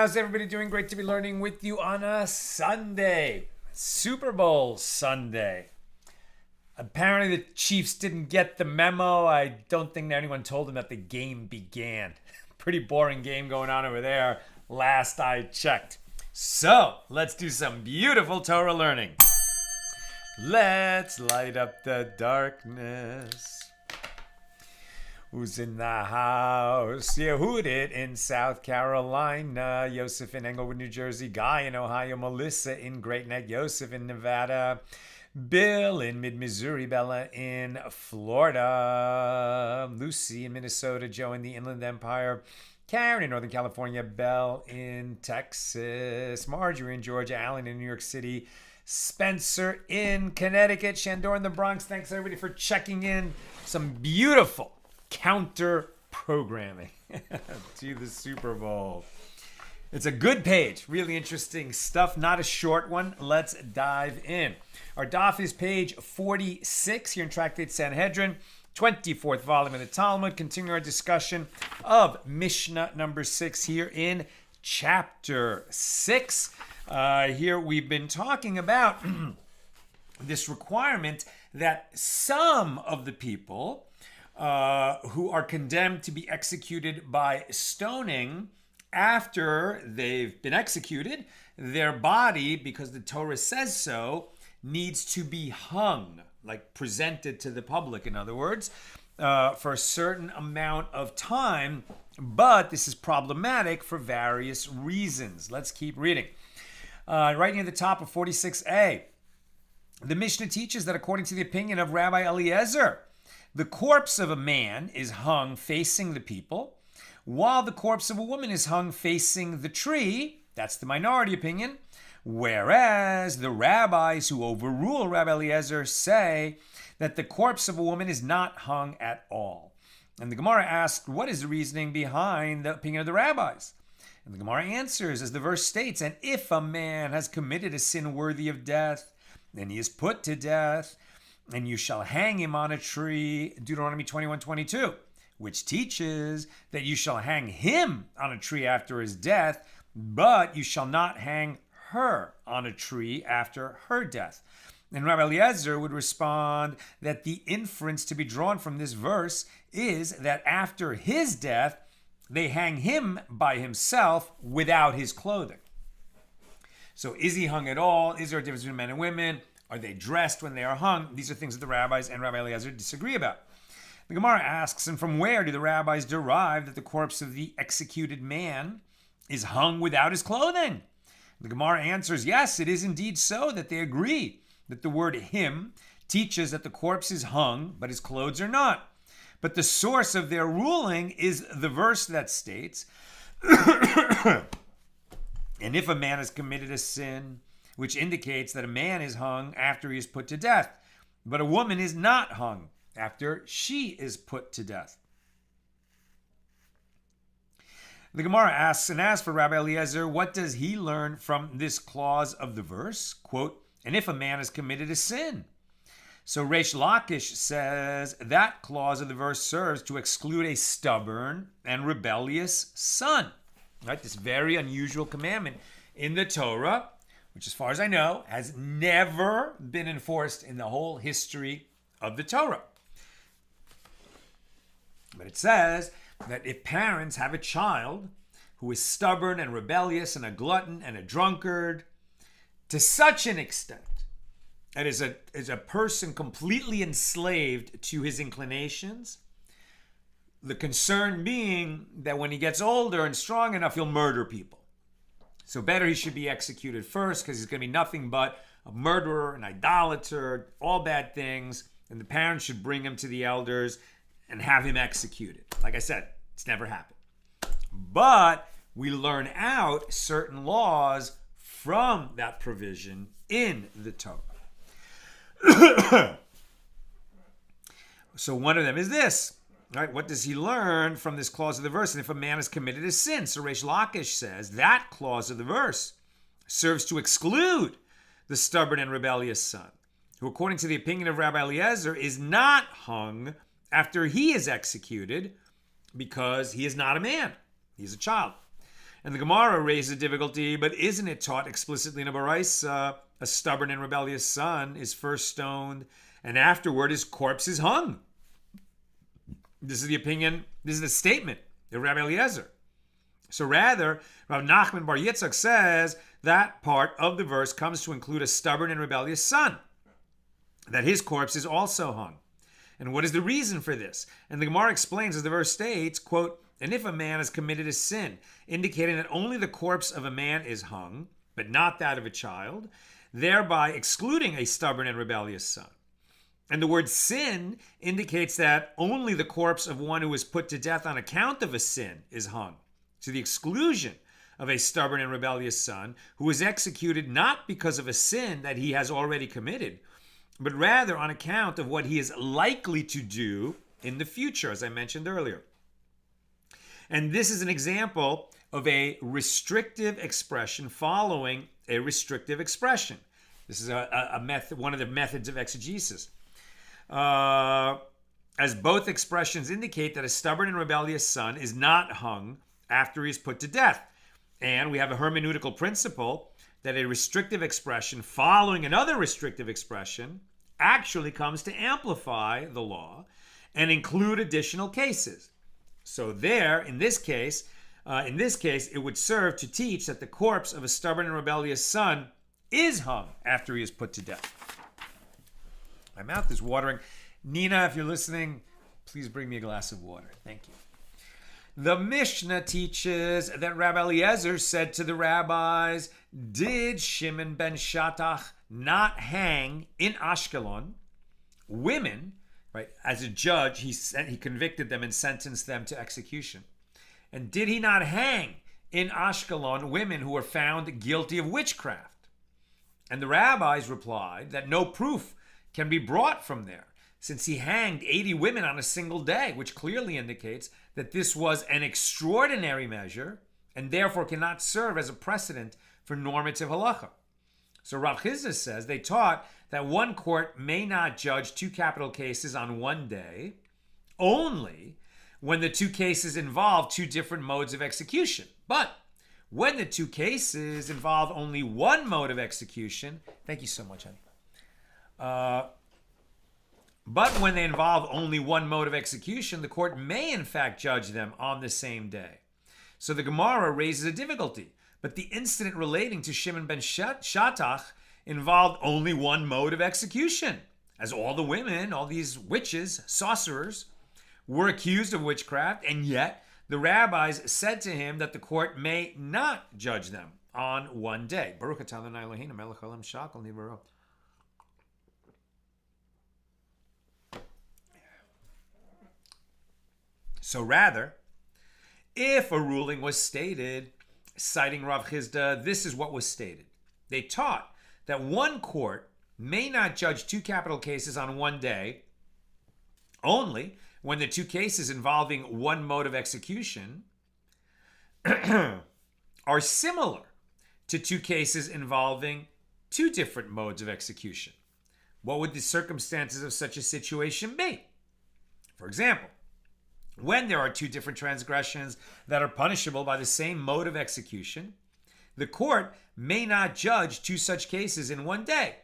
How's everybody doing? Great to be learning with you on a Sunday. Super Bowl Sunday. Apparently the Chiefs didn't get the memo. I don't think anyone told them that the game began. Pretty boring game going on over there last I checked. So, let's do some beautiful Torah learning. Let's light up the darkness. Who's in the house? Yehudit in South Carolina. Yosef in Englewood, New Jersey. Guy in Ohio. Melissa in Great Neck. Yosef in Nevada. Bill in Mid-Missouri. Bella in Florida. Lucy in Minnesota. Joe in the Inland Empire. Karen in Northern California. Belle in Texas. Marjorie in Georgia. Alan in New York City. Spencer in Connecticut. Shandor in the Bronx. Thanks everybody for checking in. Some beautiful counter programming to the Super Bowl. It's a good page. Really interesting stuff. Not a short one. Let's dive in. Our daf is page 46 here in Tractate Sanhedrin, 24th volume of the Talmud. Continuing our discussion of Mishna number 6 here in chapter 6. Here we've been talking about this requirement that some of the people who are condemned to be executed by stoning, after they've been executed, their body, because the Torah says so, needs to be hung, like presented to the public, in other words, for a certain amount of time. But this is problematic for various reasons. Let's keep reading. Right near the top of 46a, the Mishnah teaches that according to the opinion of Rabbi Eliezer, the corpse of a man is hung facing the people, while the corpse of a woman is hung facing the tree. That's the minority opinion. Whereas the rabbis who overrule Rabbi Eliezer say that the corpse of a woman is not hung at all. And the Gemara asked, what is the reasoning behind the opinion of the rabbis? And the Gemara answers, as the verse states, and if a man has committed a sin worthy of death, then he is put to death, and you shall hang him on a tree, Deuteronomy 21:22, which teaches that you shall hang him on a tree after his death, but you shall not hang her on a tree after her death. And Rabbi Eliezer would respond that the inference to be drawn from this verse is that after his death, they hang him by himself without his clothing. So is he hung at all? Is there a difference between men and women? Are they dressed when they are hung? These are things that the rabbis and Rabbi Eliezer disagree about. The Gemara asks, and from where do the rabbis derive that the corpse of the executed man is hung without his clothing? The Gemara answers, yes, it is indeed so that they agree that the word him teaches that the corpse is hung, but his clothes are not. But the source of their ruling is the verse that states, and if a man has committed a sin, which indicates that a man is hung after he is put to death, but a woman is not hung after she is put to death. The Gemara asks, and as for Rabbi Eliezer, what does he learn from this clause of the verse? Quote, and if a man has committed a sin. So Reish Lakish says that clause of the verse serves to exclude a stubborn and rebellious son. Right? This very unusual commandment in the Torah, which as far as I know, has never been enforced in the whole history of the Torah. But it says that if parents have a child who is stubborn and rebellious and a glutton and a drunkard, to such an extent that is a person completely enslaved to his inclinations, the concern being that when he gets older and strong enough, he'll murder people. So better he should be executed first because he's going to be nothing but a murderer, an idolater, all bad things. And the parents should bring him to the elders and have him executed. Like I said, it's never happened. But we learn out certain laws from that provision in the Torah. So one of them is this. Right, what does he learn from this clause of the verse? And if a man has committed a sin, so Reish Lakish says that clause of the verse serves to exclude the stubborn and rebellious son, who according to the opinion of Rabbi Eliezer is not hung after he is executed because he is not a man, he's a child. And the Gemara raises a difficulty, but isn't it taught explicitly in a Baraisa? A stubborn and rebellious son is first stoned, and afterward his corpse is hung. This is the statement of Rabbi Eliezer. So rather, Rav Nachman Bar Yitzchak says that part of the verse comes to include a stubborn and rebellious son, that his corpse is also hung. And what is the reason for this? And the Gemara explains, as the verse states, quote, "And if a man has committed a sin, indicating that only the corpse of a man is hung, but not that of a child, thereby excluding a stubborn and rebellious son." And the word sin indicates that only the corpse of one who is put to death on account of a sin is hung, to the exclusion of a stubborn and rebellious son who is executed not because of a sin that he has already committed, but rather on account of what he is likely to do in the future, as I mentioned earlier. And this is an example of a restrictive expression following a restrictive expression. This is a method, one of the methods of exegesis. As both expressions indicate that a stubborn and rebellious son is not hung after he is put to death. And we have a hermeneutical principle that a restrictive expression following another restrictive expression actually comes to amplify the law and include additional cases. So there, in this case, it would serve to teach that the corpse of a stubborn and rebellious son is hung after he is put to death. My mouth is watering. Nina, if you're listening, please bring me a glass of water. Thank you. The Mishna teaches that Rabbi Eliezer said to the rabbis, "Did Shimon ben Shetach not hang in Ashkelon women?" Right, as a judge, he convicted them and sentenced them to execution. And did he not hang in Ashkelon women who were found guilty of witchcraft? And the rabbis replied that no proof can be brought from there, since he hanged 80 women on a single day, which clearly indicates that this was an extraordinary measure and therefore cannot serve as a precedent for normative halacha. So Rav Chisda says they taught that one court may not judge two capital cases on one day, only when the two cases involve two different modes of execution. But when the two cases involve only one mode of execution, thank you so much, honey. But when they involve only one mode of execution, the court may in fact judge them on the same day. So the Gemara raises a difficulty. But the incident relating to Shimon ben Shetach involved only one mode of execution, as all the women, all these witches, sorcerers, were accused of witchcraft, and yet the rabbis said to him that the court may not judge them on one day. Baruch atah Adonai Eloheinu melech haolam shakol nivaro. So rather, if a ruling was stated, citing Rav Chisda, this is what was stated. They taught that one court may not judge two capital cases on one day, only when the two cases involving one mode of execution are similar to two cases involving two different modes of execution. What would the circumstances of such a situation be? For example, when there are two different transgressions that are punishable by the same mode of execution, the court may not judge two such cases in one day.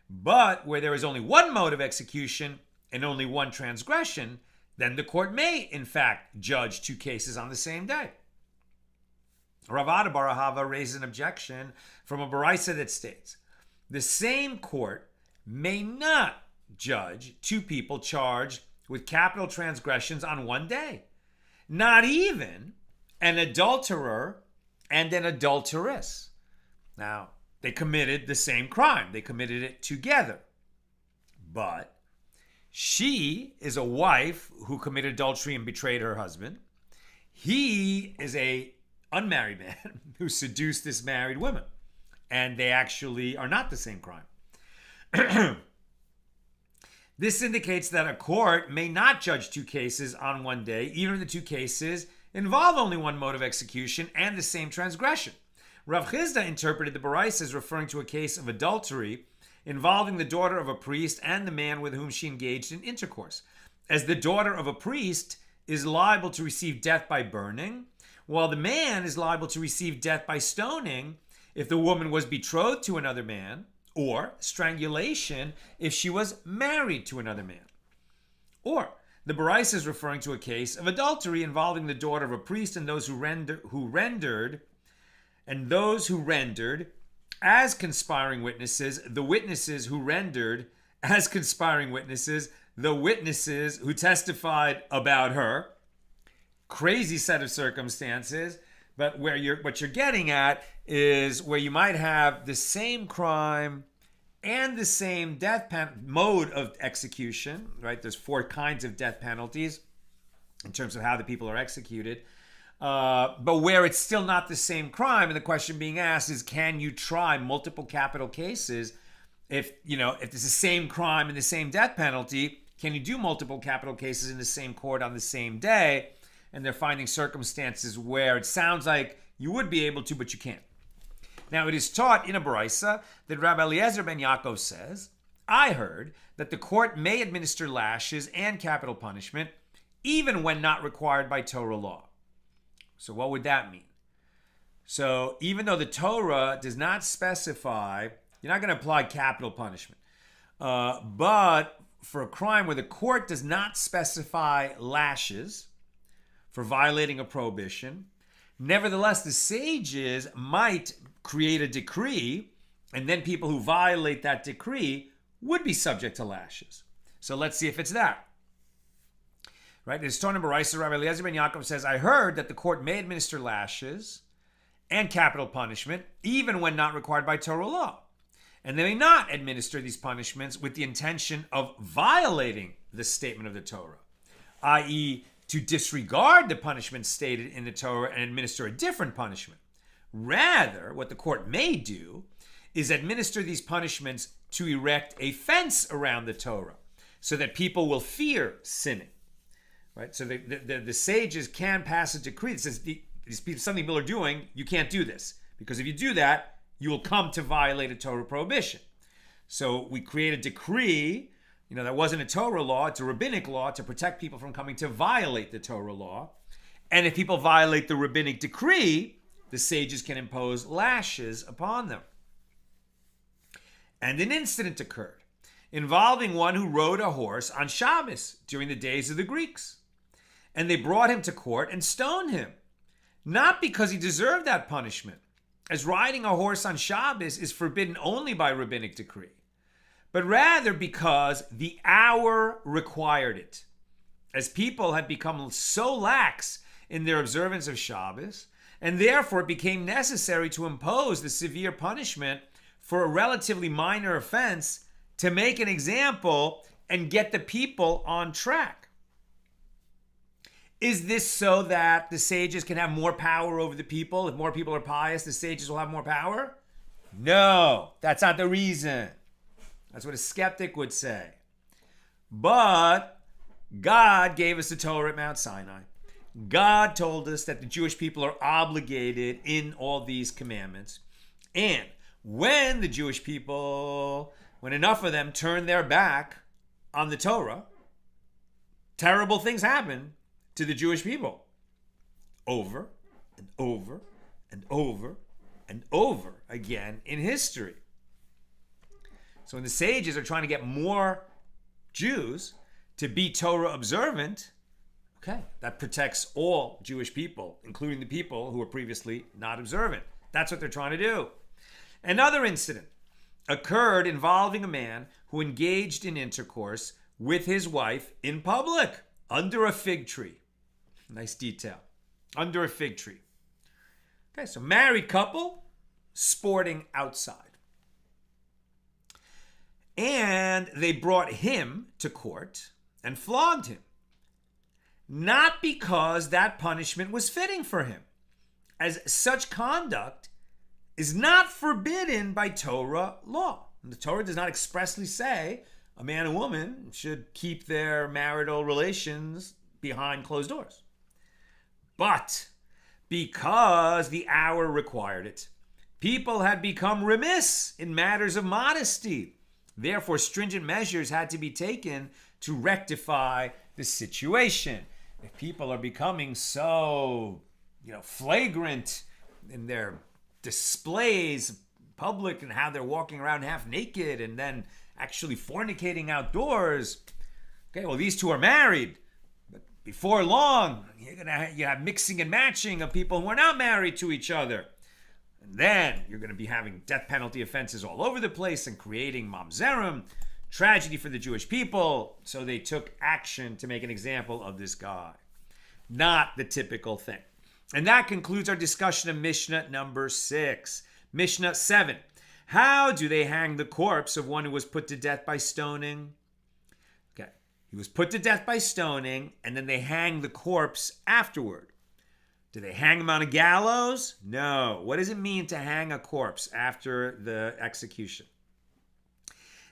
But where there is only one mode of execution and only one transgression, then the court may, in fact, judge two cases on the same day. Rav Ada bar Ahava raises an objection from a baraisa that states, the same court may not judge two people charged with capital transgressions on one day. Not even an adulterer and an adulteress. Now, they committed the same crime. They committed it together. But she is a wife who committed adultery and betrayed her husband. He is a unmarried man who seduced this married woman. And they actually are not the same crime. This indicates that a court may not judge two cases on one day, even if the two cases involve only one mode of execution and the same transgression. Rav Chisda interpreted the baraisa as referring to a case of adultery involving the daughter of a priest and the man with whom she engaged in intercourse, as the daughter of a priest is liable to receive death by burning, while the man is liable to receive death by stoning if the woman was betrothed to another man, or strangulation if she was married to another man. Or the Baraisa is referring to a case of adultery involving the daughter of a priest and those who rendered as conspiring witnesses, the witnesses who rendered as conspiring witnesses, the witnesses who testified about her. Crazy set of circumstances, but what you're getting at is where you might have the same crime and the same mode of execution, right? There's 4 kinds of death penalties in terms of how the people are executed. But where it's still not the same crime, and the question being asked is, can you try multiple capital cases if it's the same crime and the same death penalty? Can you do multiple capital cases in the same court on the same day? And they're finding circumstances where it sounds like you would be able to, but you can't. Now, it is taught in a Baraisa that Rabbi Eliezer ben Yaakov says, I heard that the court may administer lashes and capital punishment even when not required by Torah law. So what would that mean? So even though the Torah does not specify, you're not going to apply capital punishment. But for a crime where the court does not specify lashes for violating a prohibition, nevertheless, the sages might create a decree, and then people who violate that decree would be subject to lashes. So let's see if it's that. Right? It's Torah Baraisa, Rabbi Eliezer ben Yaakov says, I heard that the court may administer lashes and capital punishment even when not required by Torah law. And they may not administer these punishments with the intention of violating the statement of the Torah, i.e., to disregard the punishment stated in the Torah and administer a different punishment. Rather, what the court may do is administer these punishments to erect a fence around the Torah so that people will fear sinning. Right? So the sages can pass a decree that says something people are doing, you can't do this. Because if you do that, you will come to violate a Torah prohibition. So we create a decree, that wasn't a Torah law, it's a rabbinic law to protect people from coming to violate the Torah law. And if people violate the rabbinic decree, the sages can impose lashes upon them. And an incident occurred involving one who rode a horse on Shabbos during the days of the Greeks. And they brought him to court and stoned him, not because he deserved that punishment, as riding a horse on Shabbos is forbidden only by rabbinic decree, but rather because the hour required it, as people had become so lax in their observance of Shabbos, and therefore it became necessary to impose the severe punishment for a relatively minor offense to make an example and get the people on track. Is this so that the sages can have more power over the people? If more people are pious, the sages will have more power? No, that's not the reason. That's what a skeptic would say. But God gave us the Torah at Mount Sinai. God told us that the Jewish people are obligated in all these commandments. And when the Jewish people, when enough of them turn their back on the Torah, terrible things happen to the Jewish people over and over and over and over again in history. So when the sages are trying to get more Jews to be Torah observant, okay, that protects all Jewish people, including the people who were previously not observant. That's what they're trying to do. Another incident occurred involving a man who engaged in intercourse with his wife in public under a fig tree. Nice detail. Under a fig tree. Okay, so married couple sporting outside. And they brought him to court and flogged him. Not because that punishment was fitting for him, as such conduct is not forbidden by Torah law. And the Torah does not expressly say a man and woman should keep their marital relations behind closed doors. But because the hour required it, people had become remiss in matters of modesty. Therefore, stringent measures had to be taken to rectify the situation. If people are becoming so flagrant in their displays, public, and how they're walking around half naked and then actually fornicating outdoors. Okay, well, these two are married. But before long, you have mixing and matching of people who are not married to each other. And then you're going to be having death penalty offenses all over the place and creating mamzerim, tragedy for the Jewish people. So they took action to make an example of this guy. Not the typical thing. And that concludes our discussion of Mishnah number 6. Mishnah 7. How do they hang the corpse of one who was put to death by stoning? Okay. He was put to death by stoning, and then they hang the corpse afterward. Do they hang him on a gallows? No. What does it mean to hang a corpse after the execution?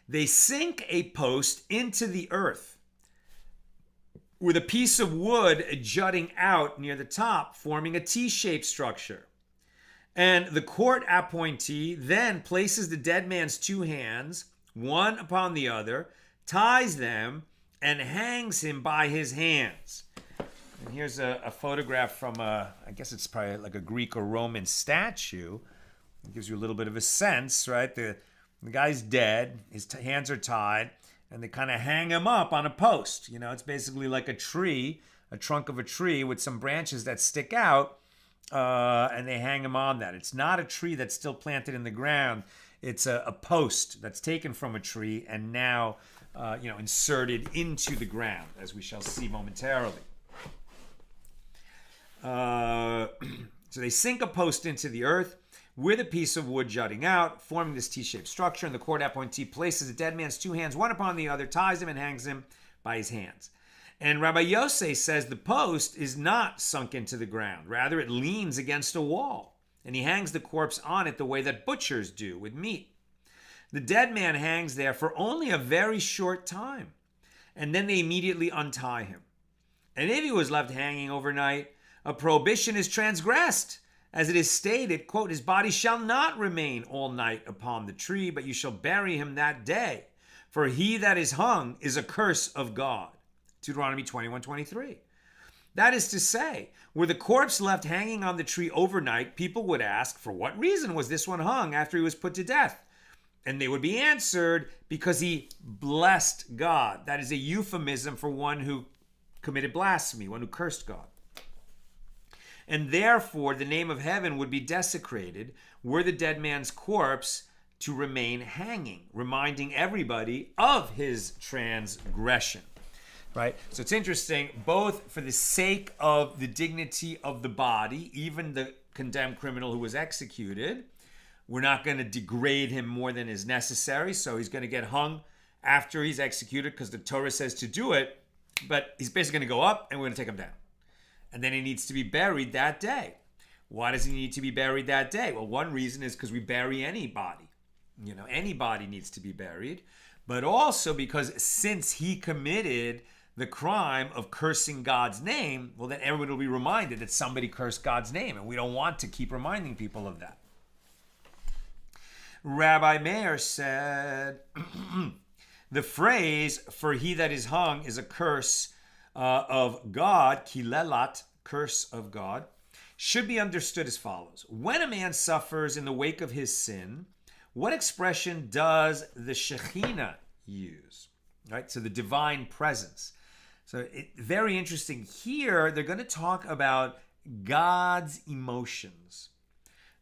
They sink a post into the earth with a piece of wood jutting out near the top, forming a T-shaped structure. And the court appointee then places the dead man's 2 hands, one upon the other, ties them, and hangs him by his hands. And here's a photograph from I guess it's probably like a Greek or Roman statue. It gives you a little bit of a sense, right? The guy's dead, his hands are tied, and they kind of hang him up on a post. It's basically like a tree, a trunk of a tree with some branches that stick out, and they hang him on that. It's not a tree that's still planted in the ground. It's a post that's taken from a tree and now, inserted into the ground, as we shall see momentarily. So they sink a post into the earth with a piece of wood jutting out, forming this T-shaped structure, and the court appointee places the dead man's 2 hands, one upon the other, ties him and hangs him by his hands. And Rabbi Yosef says the post is not sunk into the ground. Rather, it leans against a wall, and he hangs the corpse on it the way that butchers do with meat. The dead man hangs there for only a very short time, and then they immediately untie him. And if he was left hanging overnight, a prohibition is transgressed. As it is stated, quote, his body shall not remain all night upon the tree, but you shall bury him that day. For he that is hung is a curse of God. Deuteronomy 21:23. That is to say, were the corpse left hanging on the tree overnight, people would ask, for what reason was this one hung after he was put to death? And they would be answered, because he blessed God. That is a euphemism for one who committed blasphemy, one who cursed God. And therefore, the name of heaven would be desecrated were the dead man's corpse to remain hanging, reminding everybody of his transgression. Right? So it's interesting, both for the sake of the dignity of the body, even the condemned criminal who was executed, we're not going to degrade him more than is necessary. So he's going to get hung after he's executed because the Torah says to do it, but he's basically going to go up and we're going to take him down. And then he needs to be buried that day. Why does he need to be buried that day? Well, one reason is because we bury anybody. Anybody needs to be buried. But also because since he committed the crime of cursing God's name, well, then everyone will be reminded that somebody cursed God's name. And we don't want to keep reminding people of that. Rabbi Meir said, the phrase, for he that is hung is a curse of God, kilelat, curse of God, should be understood as follows. When a man suffers in the wake of his sin, what expression does the Shekhinah use? Right? So the divine presence. So very interesting. Here, they're going to talk about God's emotions.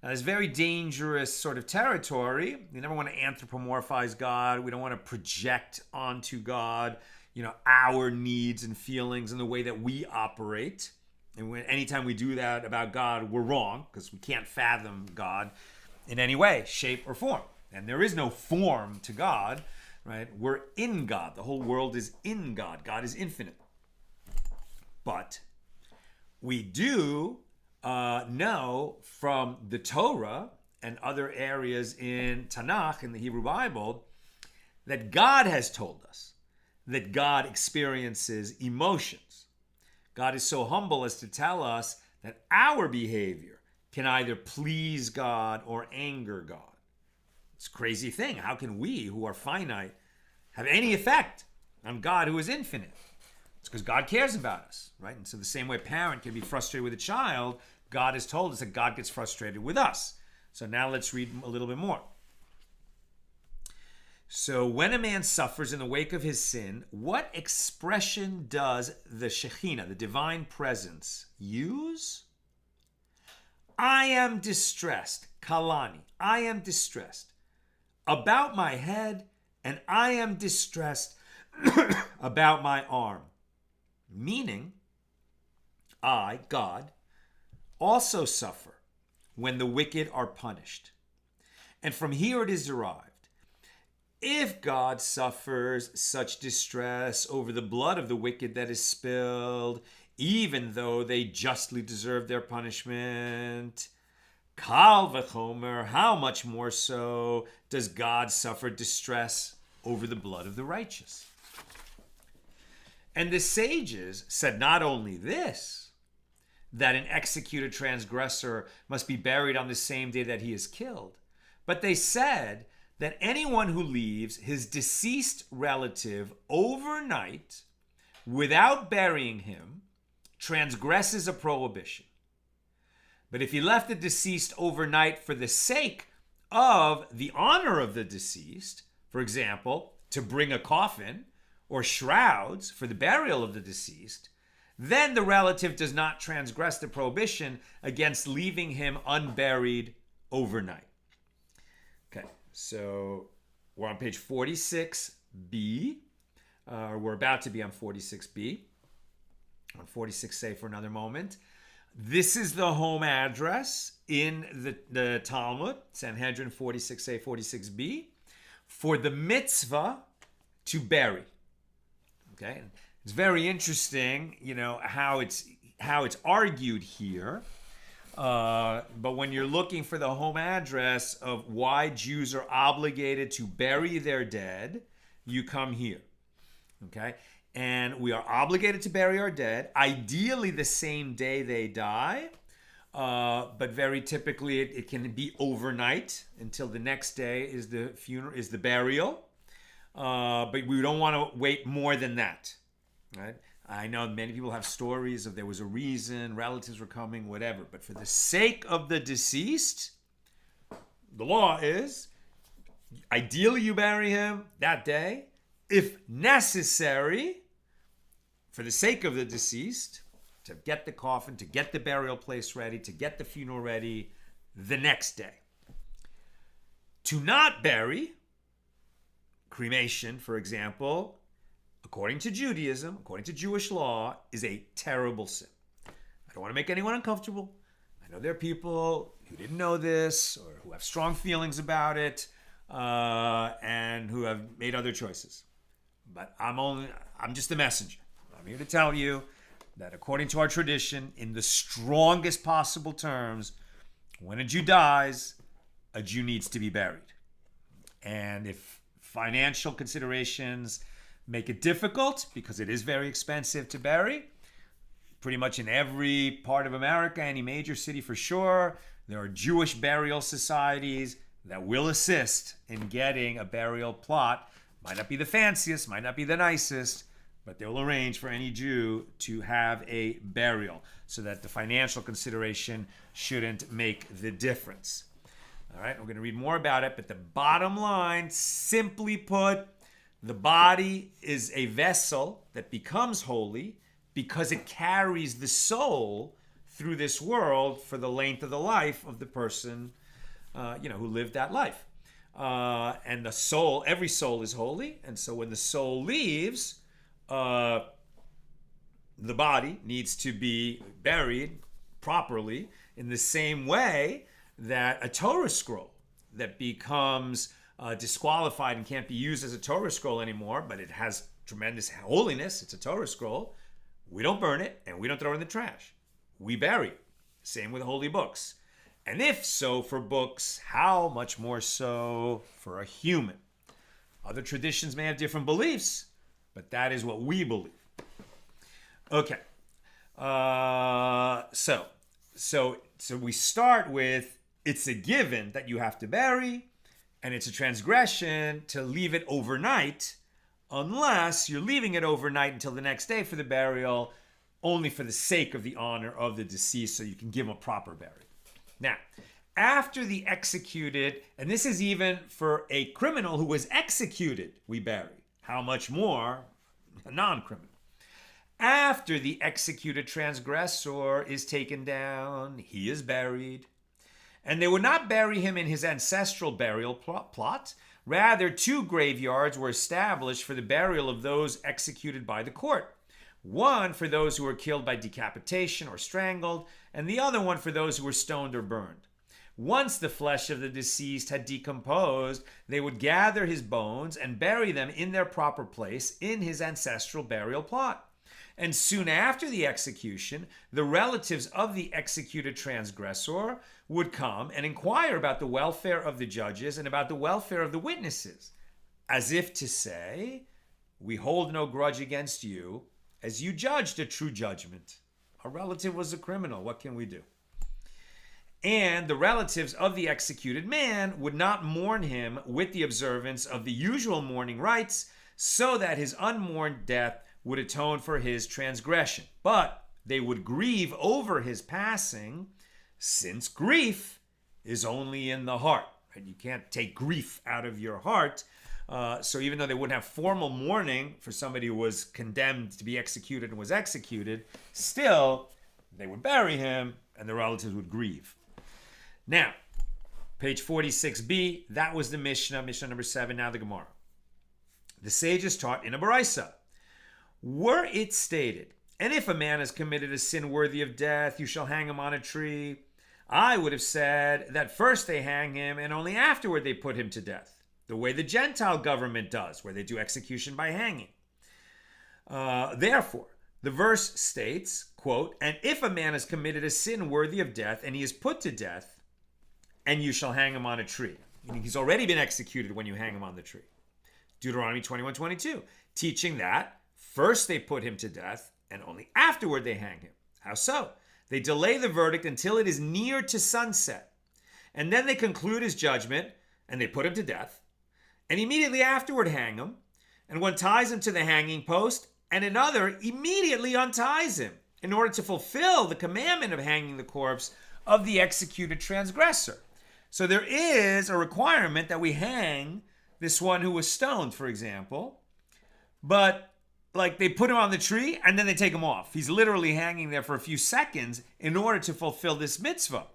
Now, it's very dangerous sort of territory. You never want to anthropomorphize God. We don't want to project onto God our needs and feelings and the way that we operate. And anytime we do that about God, we're wrong because we can't fathom God in any way, shape, or form. And there is no form to God, right? We're in God. The whole world is in God. God is infinite. But we do know from the Torah and other areas in Tanakh, in the Hebrew Bible, that God has told us that God experiences emotions. God is so humble as to tell us that our behavior can either please God or anger God. It's a crazy thing. How can we, who are finite, have any effect on God who is infinite? It's because God cares about us, right? And so the same way a parent can be frustrated with a child, God has told us that God gets frustrated with us. So now let's read a little bit more. So when a man suffers in the wake of his sin, what expression does the Shekhinah, the divine presence, use? I am distressed, Kalani, I am distressed about my head, and I am distressed about my arm. Meaning, I, God, also suffer when the wicked are punished. And from here it is derived. If God suffers such distress over the blood of the wicked that is spilled, even though they justly deserve their punishment, Kal v'chomer, how much more so does God suffer distress over the blood of the righteous? And the sages said not only this, that an executed transgressor must be buried on the same day that he is killed, but they said that anyone who leaves his deceased relative overnight without burying him transgresses a prohibition. But if he left the deceased overnight for the sake of the honor of the deceased, for example, to bring a coffin or shrouds for the burial of the deceased, then the relative does not transgress the prohibition against leaving him unburied overnight. Okay, so we're on page 46b. We're about to be on 46b. On 46a for another moment. This is the home address in the Talmud, Sanhedrin 46a, 46b, for the mitzvah to bury. Okay, it's very interesting, how it's argued here. But when you're looking for the home address of why Jews are obligated to bury their dead, you come here. Okay. And we are obligated to bury our dead, ideally the same day they die, but very typically it can be overnight until the next day is the funeral, is the burial. But we don't want to wait more than that, right? I know many people have stories of there was a reason, relatives were coming, whatever. But for the sake of the deceased, the law is ideally you bury him that day. If necessary, for the sake of the deceased, to get the coffin, to get the burial place ready, to get the funeral ready the next day. To not bury, cremation, for example, according to Judaism, according to Jewish law, is a terrible sin. I don't want to make anyone uncomfortable. I know there are people who didn't know this or who have strong feelings about it and who have made other choices. But I'm just the messenger. I'm here to tell you that according to our tradition, in the strongest possible terms, when a Jew dies, a Jew needs to be buried. And if financial considerations make it difficult, because it is very expensive to bury, pretty much in every part of America, any major city for sure, there are Jewish burial societies that will assist in getting a burial plot. Might not be the fanciest, might not be the nicest, but they'll arrange for any Jew to have a burial so that the financial consideration shouldn't make the difference. All right, we're going to read more about it, but the bottom line, simply put, the body is a vessel that becomes holy because it carries the soul through this world for the length of the life of the person, who lived that life. And the soul, every soul is holy. And so when the soul leaves, the body needs to be buried properly in the same way that a Torah scroll that becomes disqualified and can't be used as a Torah scroll anymore, but it has tremendous holiness. It's a Torah scroll. We don't burn it and we don't throw it in the trash. We bury it. Same with holy books. And if so for books, how much more so for a human? Other traditions may have different beliefs, but that is what we believe. Okay. So we start with, it's a given that you have to bury, and it's a transgression to leave it overnight, unless you're leaving it overnight until the next day for the burial. only for the sake of the honor of the deceased, so you can give him a proper burial. Now, after the executed, and this is even for a criminal who was executed, we bury. How much more a non-criminal? After the executed transgressor is taken down, he is buried. And they would not bury him in his ancestral burial plot. Rather, 2 graveyards were established for the burial of those executed by the court. One for those who were killed by decapitation or strangled, and the other one for those who were stoned or burned. Once the flesh of the deceased had decomposed, they would gather his bones and bury them in their proper place in his ancestral burial plot. And soon after the execution, the relatives of the executed transgressor would come and inquire about the welfare of the judges and about the welfare of the witnesses, as if to say, we hold no grudge against you, as you judged a true judgment. A relative was a criminal. What can we do? And the relatives of the executed man would not mourn him with the observance of the usual mourning rites, so that his unmourned death would atone for his transgression. But they would grieve over his passing, since grief is only in the heart. Right? You can't take grief out of your heart. So even though they wouldn't have formal mourning for somebody who was condemned to be executed and was executed, still they would bury him and the relatives would grieve. Now, page 46b, that was the Mishnah, Mishnah number 7, now the Gemara. The sages taught in a Baraisa, were it stated, and if a man has committed a sin worthy of death, you shall hang him on a tree, I would have said that first they hang him and only afterward they put him to death, the way the Gentile government does, where they do execution by hanging. Therefore, the verse states, quote, and if a man has committed a sin worthy of death and he is put to death, and you shall hang him on a tree. Meaning he's already been executed when you hang him on the tree. Deuteronomy 21:22, teaching that first they put him to death and only afterward they hang him. How so? They delay the verdict until it is near to sunset. And then they conclude his judgment and they put him to death. And immediately afterward hang him. And one ties him to the hanging post and another immediately unties him in order to fulfill the commandment of hanging the corpse of the executed transgressor. So there is a requirement that we hang this one who was stoned, for example, but like they put him on the tree and then they take him off. He's literally hanging there for a few seconds in order to fulfill this mitzvah.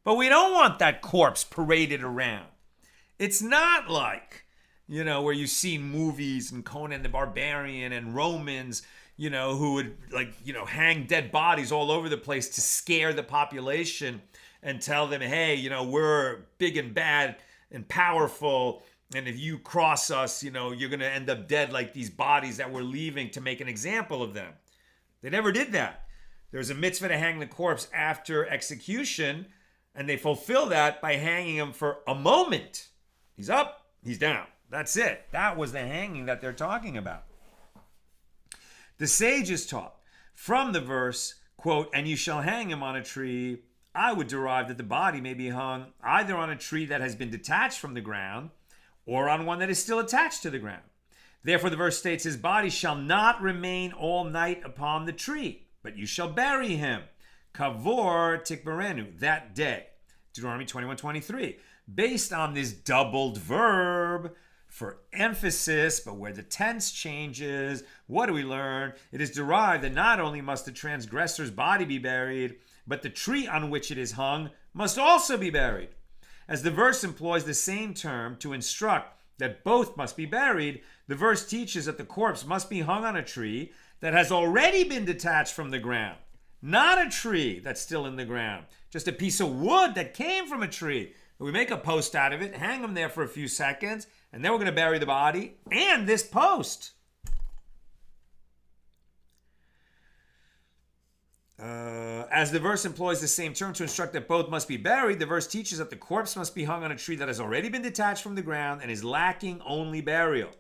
But we don't want that corpse paraded around. It's not like, where you see movies and Conan the Barbarian and Romans, who would hang dead bodies all over the place to scare the population and tell them, hey, we're big and bad and powerful. And if you cross us, you're going to end up dead like these bodies that we're leaving to make an example of them. They never did that. There's a mitzvah to hang the corpse after execution, and they fulfill that by hanging him for a moment. He's up, he's down. That's it. That was the hanging that they're talking about. The sages taught from the verse, quote, and you shall hang him on a tree, I would derive that the body may be hung either on a tree that has been detached from the ground or on one that is still attached to the ground. Therefore, the verse states, his body shall not remain all night upon the tree, but you shall bury him. Kavor tikbarenu, that day. Deuteronomy 21:23. Based on this doubled verb for emphasis, but where the tense changes, what do we learn? It is derived that not only must the transgressor's body be buried, but the tree on which it is hung must also be buried. As the verse employs the same term to instruct that both must be buried, the verse teaches that the corpse must be hung on a tree that has already been detached from the ground, not a tree that's still in the ground, just a piece of wood that came from a tree. We make a post out of it, hang them there for a few seconds, and then we're going to bury the body and this post. As the verse employs the same term to instruct that both must be buried, the verse teaches that the corpse must be hung on a tree that has already been detached from the ground and is lacking only burial,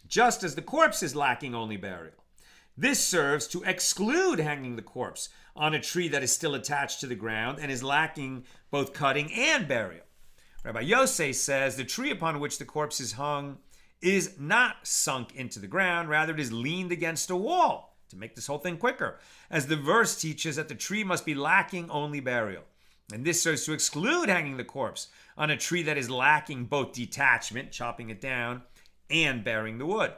just as the corpse is lacking only burial. This serves to exclude hanging the corpse on a tree that is still attached to the ground and is lacking both cutting and burial. Rabbi Yosef says the tree upon which the corpse is hung is not sunk into the ground, rather it is leaned against a wall to make this whole thing quicker, as the verse teaches that the tree must be lacking only burial. And this serves to exclude hanging the corpse on a tree that is lacking both detachment, chopping it down, and bearing the wood.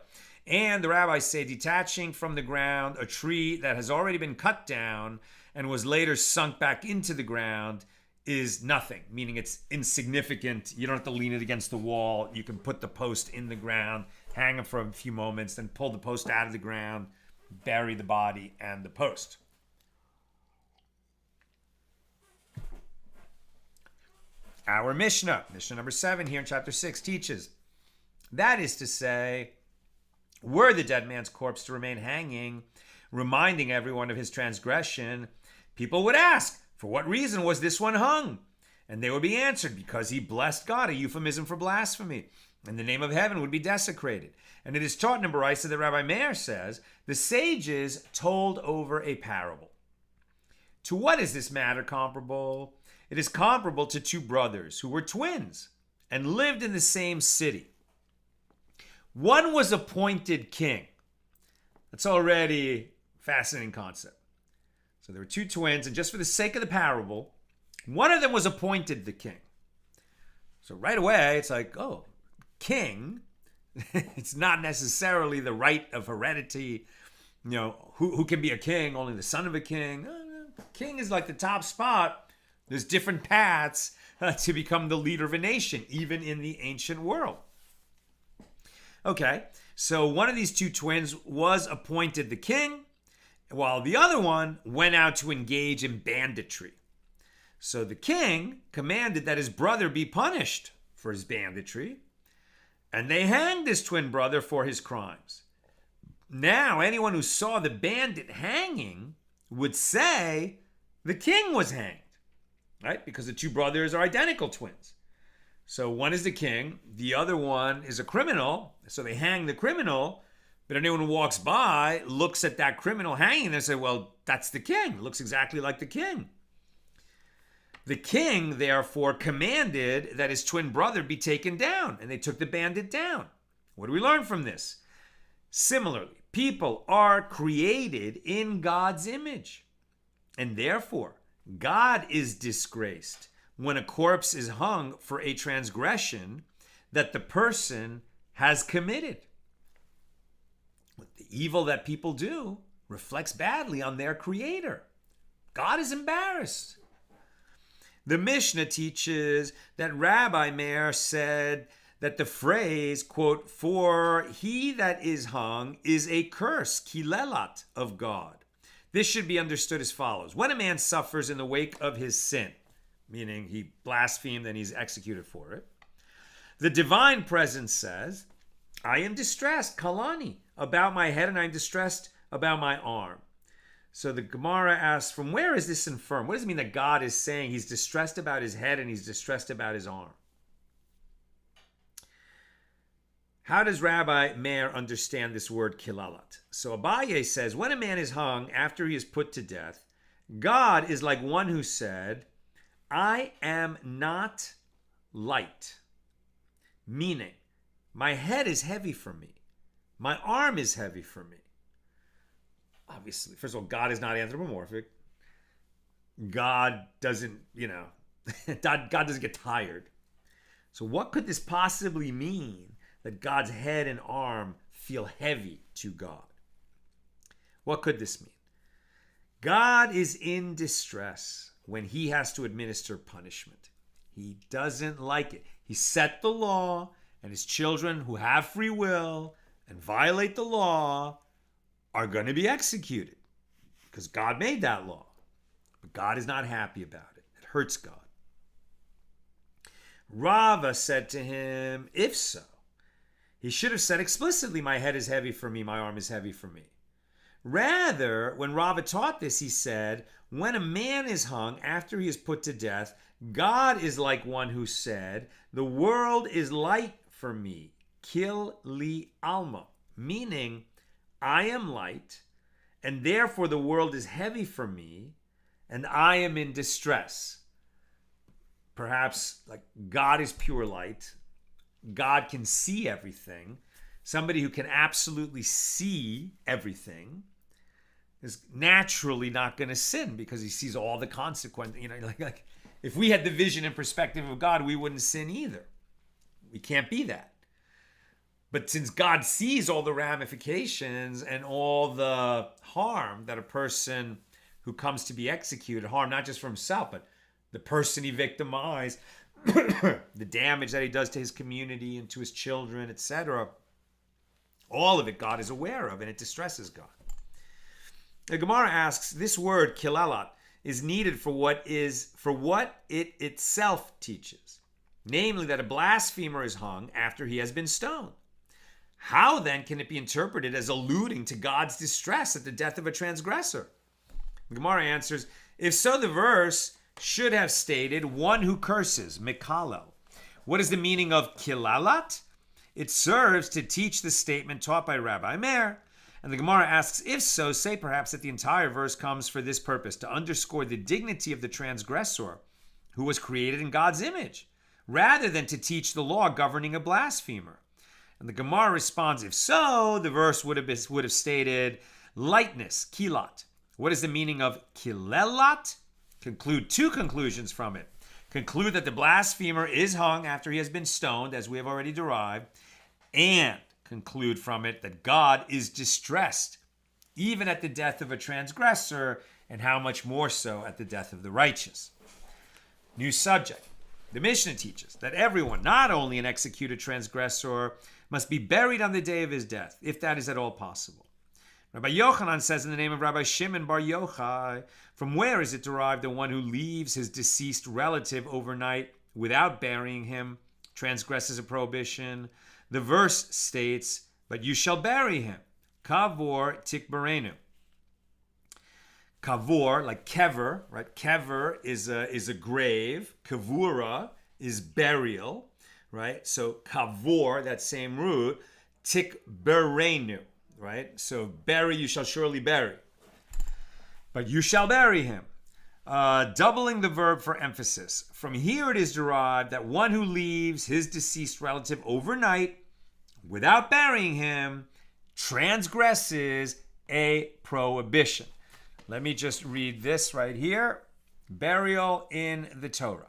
And the rabbis say detaching from the ground a tree that has already been cut down and was later sunk back into the ground is nothing, meaning it's insignificant. You don't have to lean it against the wall. You can put the post in the ground, hang it for a few moments, then pull the post out of the ground, bury the body and the post. Our Mishnah number 7 here in chapter 6 teaches, that is to say, were the dead man's corpse to remain hanging, reminding everyone of his transgression, people would ask, for what reason was this one hung? And they would be answered, because he blessed God, a euphemism for blasphemy, and the name of heaven would be desecrated. And it is taught in Baraisa that Rabbi Meir says, the sages told over a parable. To what is this matter comparable? It is comparable to two brothers who were twins and lived in the same city. One was appointed king. That's already a fascinating concept. So there were two twins, and just for the sake of the parable, one of them was appointed the king. So right away, it's like, oh, king. It's not necessarily the right of heredity. You know, who can be a king? Only the son of a king. King is like the top spot. There's different paths to become the leader of a nation, even in the ancient world. Okay, so one of these two twins was appointed the king, while the other one went out to engage in banditry. So the king commanded that his brother be punished for his banditry, and they hanged his twin brother for his crimes. Now, anyone who saw the bandit hanging would say the king was hanged, right? Because the two brothers are identical twins. So one is the king, the other one is a criminal, so they hang the criminal, but anyone who walks by looks at that criminal hanging and say, well, that's the king. It looks exactly like the king. The king, therefore, commanded that his twin brother be taken down, and they took the bandit down. What do we learn from this? Similarly, people are created in God's image, and therefore, God is disgraced when a corpse is hung for a transgression that the person has committed. What the evil that people do reflects badly on their creator. God is embarrassed. The Mishnah teaches that Rabbi Meir said that the phrase, quote, for he that is hung is a curse, kilelat, of God. This should be understood as follows. When a man suffers in the wake of his sin, meaning he blasphemed and he's executed for it, the divine presence says, I am distressed, kalani, about my head, and I am distressed about my arm. So the Gemara asks, from where is this inferred? What does it mean that God is saying he's distressed about his head and he's distressed about his arm? How does Rabbi Meir understand this word kilalat? So Abaye says, when a man is hung after he is put to death, God is like one who said, I am not light. Meaning, my head is heavy for me. My arm is heavy for me. Obviously, first of all, God is not anthropomorphic. God doesn't, God doesn't get tired. So what could this possibly mean that God's head and arm feel heavy to God? What could this mean? God is in distress when he has to administer punishment. He doesn't like it. He set the law, and his children who have free will and violate the law are going to be executed because God made that law. But God is not happy about it. It hurts God. Rava said to him, if so, he should have said explicitly, my head is heavy for me, my arm is heavy for me. Rather, when Rava taught this, he said, when a man is hung after he is put to death, God is like one who said, the world is light for me, kil li alma, meaning I am light, and therefore the world is heavy for me, and I am in distress. Perhaps like God is pure light. God can see everything. Somebody who can absolutely see everything. is naturally not going to sin because he sees all the consequence. Like if we had the vision and perspective of God, we wouldn't sin either. We can't be that. But since God sees all the ramifications and all the harm that a person who comes to be executed, harm not just for himself, but the person he victimized, the damage that he does to his community and to his children, etc., all of it God is aware of, and it distresses God. The Gemara asks, this word, kilalat, is needed for what it itself teaches, namely that a blasphemer is hung after he has been stoned. How then can it be interpreted as alluding to God's distress at the death of a transgressor? The Gemara answers, if so, the verse should have stated one who curses, mikalo. What is the meaning of kilalat? It serves to teach the statement taught by Rabbi Meir. And the Gemara asks, if so, say perhaps that the entire verse comes for this purpose, to underscore the dignity of the transgressor who was created in God's image, rather than to teach the law governing a blasphemer. And the Gemara responds, if so, the verse would have stated lightness, kilat. What is the meaning of kilelat? Conclude two conclusions from it. Conclude that the blasphemer is hung after he has been stoned, as we have already derived, and conclude from it that God is distressed even at the death of a transgressor, and how much more so at the death of the righteous. New subject. The Mishnah teaches that everyone, not only an executed transgressor, must be buried on the day of his death, if that is at all possible. Rabbi Yochanan says in the name of Rabbi Shimon bar Yochai, from where is it derived the one who leaves his deceased relative overnight without burying him transgresses a prohibition? The verse states, but you shall bury him. Kavor tikbarenu. Kavor, like kever, right? Kever is a grave. Kavura is burial, right? So kavor, that same root, tikbarenu, right? So bury, you shall surely bury. But you shall bury him. Doubling the verb for emphasis. From here it is derived that one who leaves his deceased relative overnight without burying him transgresses a prohibition. Let me just read this right here. Burial in the Torah.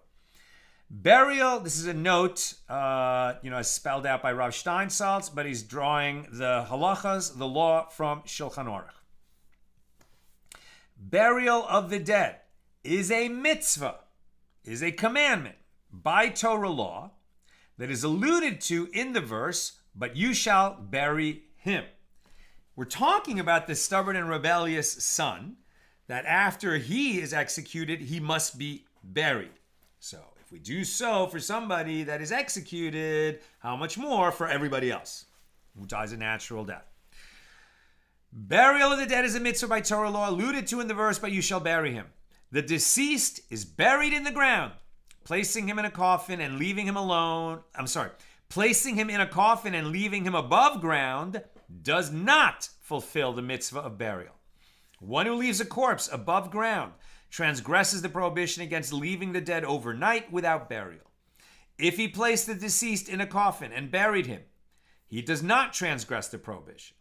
Burial, this is a note, as spelled out by Rav Steinsaltz, but he's drawing the halachas, the law from Shulchan Aruch. Burial of the dead is a mitzvah, is a commandment by Torah law that is alluded to in the verse, but you shall bury him. We're talking about the stubborn and rebellious son, that after he is executed, he must be buried. So if we do so for somebody that is executed, how much more for everybody else who dies a natural death? Burial of the dead is a mitzvah by Torah law, alluded to in the verse, but you shall bury him. The deceased is buried in the ground, placing him in a coffin and leaving him alone. Placing him in a coffin and leaving him above ground does not fulfill the mitzvah of burial. One who leaves a corpse above ground transgresses the prohibition against leaving the dead overnight without burial. If he placed the deceased in a coffin and buried him, he does not transgress the prohibition.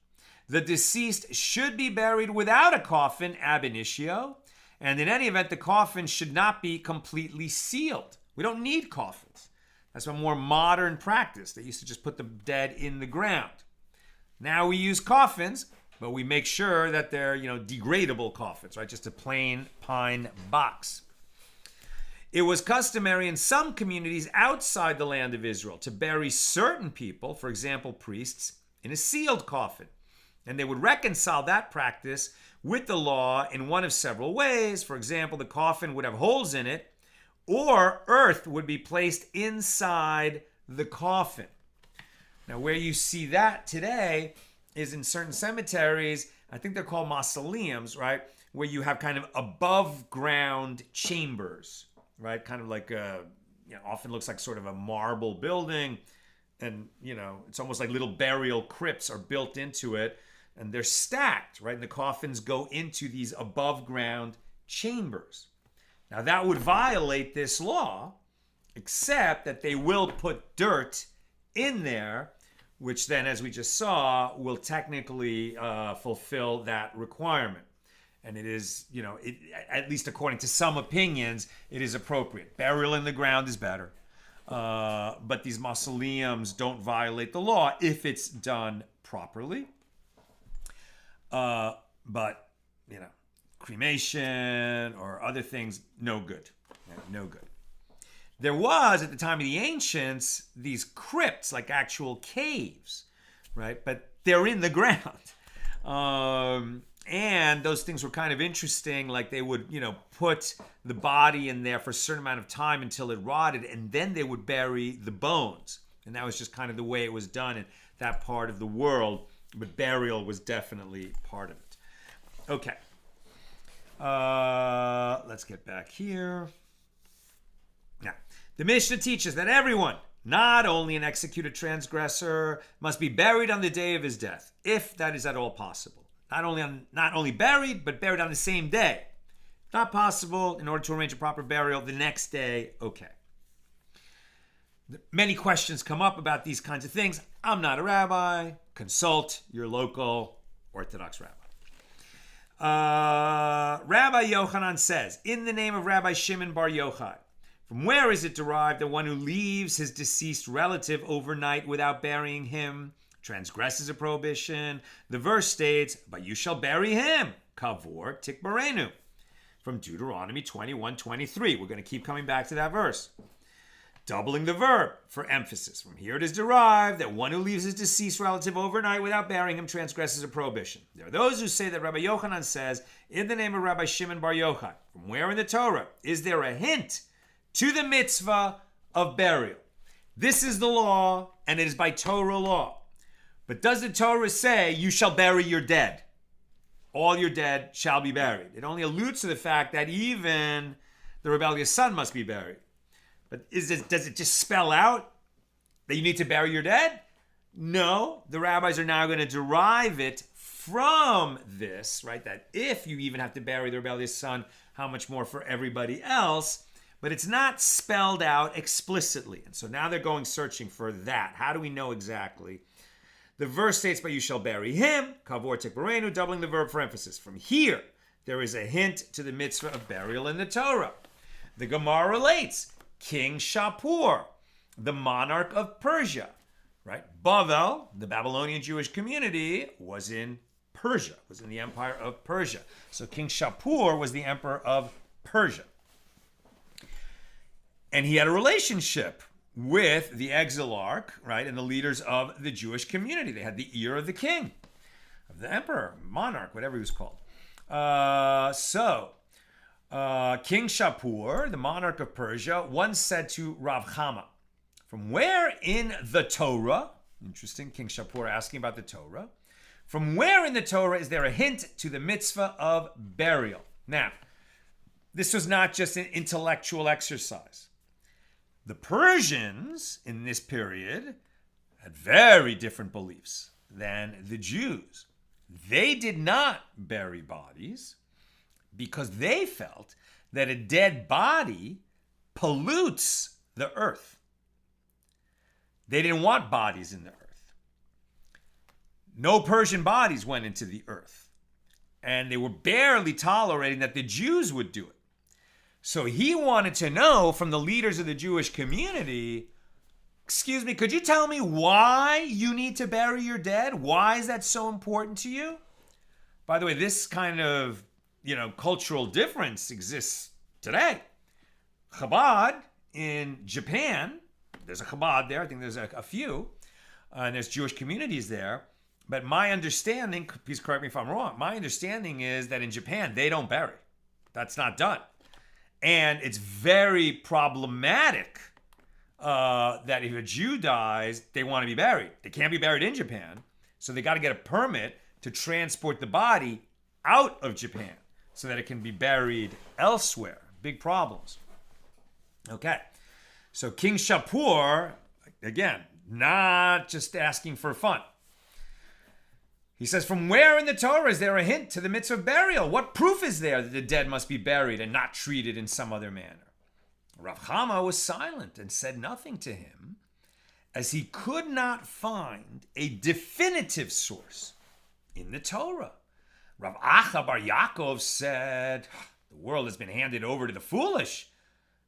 The deceased should be buried without a coffin ab initio, and in any event, the coffin should not be completely sealed. We don't need coffins. That's a more modern practice. They used to just put the dead in the ground. Now we use coffins, but we make sure that they're, degradable coffins, right? Just a plain pine box. It was customary in some communities outside the land of Israel to bury certain people, for example, priests, in a sealed coffin. And they would reconcile that practice with the law in one of several ways. For example, the coffin would have holes in it, or earth would be placed inside the coffin. Now, where you see that today is in certain cemeteries, I think they're called mausoleums, right? Where you have kind of above ground chambers, right? Kind of like often looks like sort of a marble building. And, it's almost like little burial crypts are built into it. And they're stacked, right? And the coffins go into these above ground chambers. Now that would violate this law, except that they will put dirt in there, which then, as we just saw, will technically fulfill that requirement. And it is, at least according to some opinions, it is appropriate. Burial in the ground is better. But these mausoleums don't violate the law if it's done properly. But, cremation or other things, no good. No good. There was, at the time of the ancients, these crypts, like actual caves, right? But they're in the ground. And those things were kind of interesting. Like they would, put the body in there for a certain amount of time until it rotted, and then they would bury the bones. And that was just kind of the way it was done in that part of the world. But burial was definitely part of it. Okay. Let's get back here. Now, the Mishnah teaches that everyone, not only an executed transgressor, must be buried on the day of his death, if that is at all possible. Not only buried, but buried on the same day. Not possible, in order to arrange a proper burial the next day, okay. Many questions come up about these kinds of things. I'm not a rabbi. Consult your local Orthodox rabbi. Rabbi Yochanan says, in the name of Rabbi Shimon bar Yochai, from where is it derived that one who leaves his deceased relative overnight without burying him transgresses a prohibition? The verse states, but you shall bury him, kavor tikbarenu, from Deuteronomy 21:23. We're going to keep coming back to that verse. Doubling the verb for emphasis. From here it is derived that one who leaves his deceased relative overnight without burying him transgresses a prohibition. There are those who say that Rabbi Yochanan says, in the name of Rabbi Shimon bar Yochai, from where in the Torah is there a hint to the mitzvah of burial? This is the law, and it is by Torah law. But does the Torah say, you shall bury your dead? All your dead shall be buried. It only alludes to the fact that even the rebellious son must be buried. But does it just spell out that you need to bury your dead? No. The rabbis are now going to derive it from this, right? That if you even have to bury the rebellious son, how much more for everybody else? But it's not spelled out explicitly. And so now they're going searching for that. How do we know exactly? The verse states, but you shall bury him, kavor tikbarenu, doubling the verb for emphasis. From here, there is a hint to the mitzvah of burial in the Torah. The Gemara relates, King Shapur, the monarch of Persia, right? Bavel, the Babylonian Jewish community, was in Persia, was in the empire of Persia. So King Shapur was the emperor of Persia. And he had a relationship with the exilarch, right, and the leaders of the Jewish community. They had the ear of the king, of the emperor, monarch, whatever he was called. King Shapur, the monarch of Persia, once said to Rav Chama, from where in the Torah, interesting, King Shapur asking about the Torah, from where in the Torah is there a hint to the mitzvah of burial? Now, this was not just an intellectual exercise. The Persians in this period had very different beliefs than the Jews. They did not bury bodies because they felt that a dead body pollutes the earth. They didn't want bodies in the earth. No Persian bodies went into the earth. And they were barely tolerating that the Jews would do it. So he wanted to know from the leaders of the Jewish community, excuse me, could you tell me why you need to bury your dead? Why is that so important to you? By the way, this kind of, cultural difference exists today. Chabad in Japan, there's a Chabad there. I think there's a few. And there's Jewish communities there. But my understanding, please correct me if I'm wrong, my understanding is that in Japan, they don't bury. That's not done. And it's very problematic that if a Jew dies, they want to be buried. They can't be buried in Japan. So they got to get a permit to transport the body out of Japan so that it can be buried elsewhere. Big problems. Okay. So King Shapur, again, not just asking for fun. He says, from where in the Torah is there a hint to the mitzvah of burial? What proof is there that the dead must be buried and not treated in some other manner? Rav Chama was silent and said nothing to him, as he could not find a definitive source in the Torah. Rav Acha bar Yaakov said, the world has been handed over to the foolish.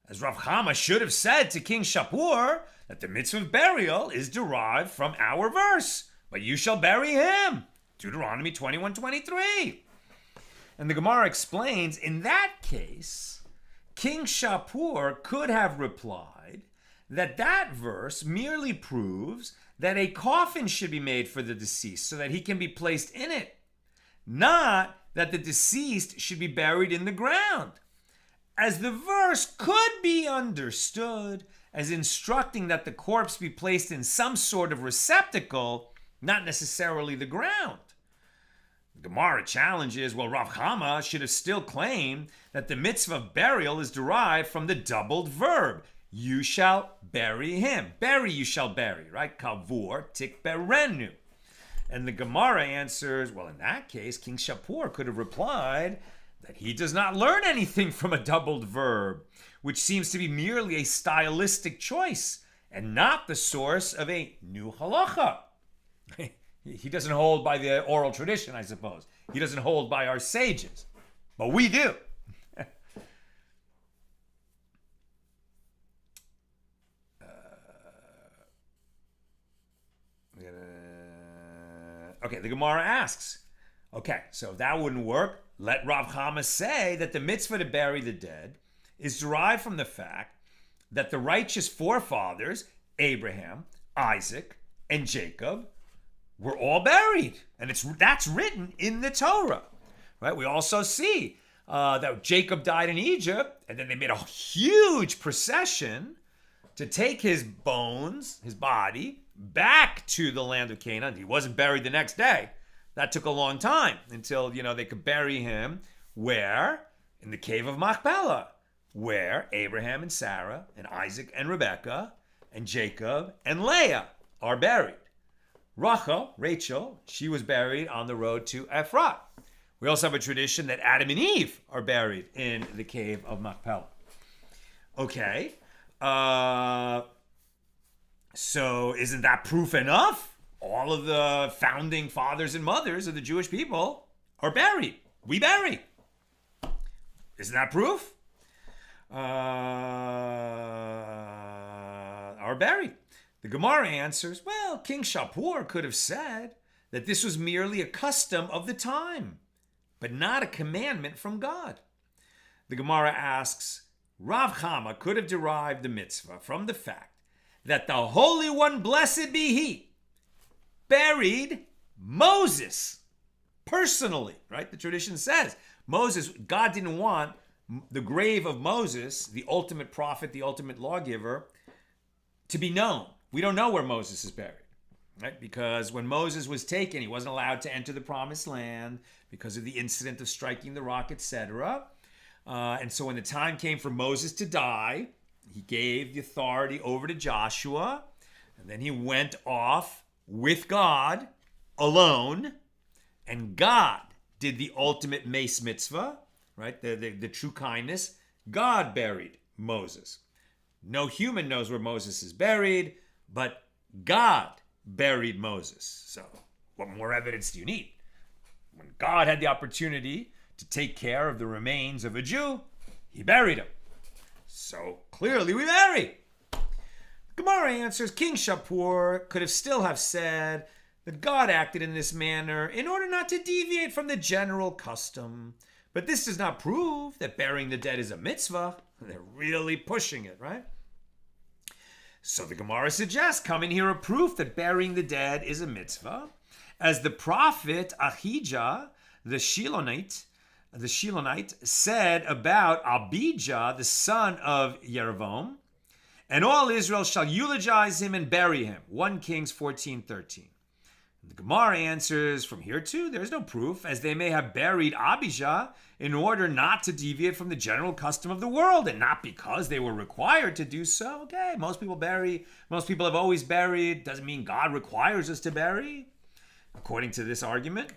As Rav Chama should have said to King Shapur that the mitzvah of burial is derived from our verse, but you shall bury him. Deuteronomy 21:23. And the Gemara explains, in that case, King Shapur could have replied that that verse merely proves that a coffin should be made for the deceased so that he can be placed in it, not that the deceased should be buried in the ground, as the verse could be understood as instructing that the corpse be placed in some sort of receptacle, not necessarily the ground. The Gemara challenges, well, Rav Chama should have still claimed that the mitzvah of burial is derived from the doubled verb, you shall bury him. Bury, you shall bury, right? Kavur tikberenu. And the Gemara answers, well, in that case, King Shapur could have replied that he does not learn anything from a doubled verb, which seems to be merely a stylistic choice and not the source of a new halacha. He doesn't hold by the oral tradition, I suppose. He doesn't hold by our sages, but we do. Okay, the Gemara asks, okay, so if that wouldn't work, let Rav Chama say that the mitzvah to bury the dead is derived from the fact that the righteous forefathers, Abraham, Isaac, and Jacob, were all buried. And that's written in the Torah, right? We also see that Jacob died in Egypt, and then they made a huge procession to take his bones, his body, back to the land of Canaan. He wasn't buried the next day. That took a long time until, they could bury him where? In the cave of Machpelah, where Abraham and Sarah and Isaac and Rebekah and Jacob and Leah are buried. Rachel, she was buried on the road to Ephrat. We also have a tradition that Adam and Eve are buried in the cave of Machpelah. Okay. So isn't that proof enough? All of the founding fathers and mothers of the Jewish people are buried. We bury. Isn't that proof? Are buried. The Gemara answers, well, King Shapur could have said that this was merely a custom of the time, but not a commandment from God. The Gemara asks, Rav Chama could have derived the mitzvah from the fact that the Holy One, blessed be He, buried Moses personally, right? The tradition says God didn't want the grave of Moses, the ultimate prophet, the ultimate lawgiver, to be known. We don't know where Moses is buried, right? Because when Moses was taken, he wasn't allowed to enter the promised land because of the incident of striking the rock, etc. And so when the time came for Moses to die, he gave the authority over to Joshua, and then he went off with God alone, and God did the ultimate mace mitzvah, right? The true kindness. God buried Moses. No human knows where Moses is buried, but God buried Moses. So what more evidence do you need? When God had the opportunity to take care of the remains of a Jew, he buried him. So clearly we bury. Gemara answers, King Shapur could have still have said that God acted in this manner in order not to deviate from the general custom. But this does not prove that burying the dead is a mitzvah. They're really pushing it, right? So the Gemara suggests, come in here a proof that burying the dead is a mitzvah. As the prophet Ahijah, the Shilonite, said about Abijah, the son of Yerovam, and all Israel shall eulogize him and bury him. 1 Kings 14:13. The Gemara answers, from here too, there is no proof, as they may have buried Abijah in order not to deviate from the general custom of the world, and not because they were required to do so. Okay, most people bury, most people have always buried. Doesn't mean God requires us to bury, according to this argument.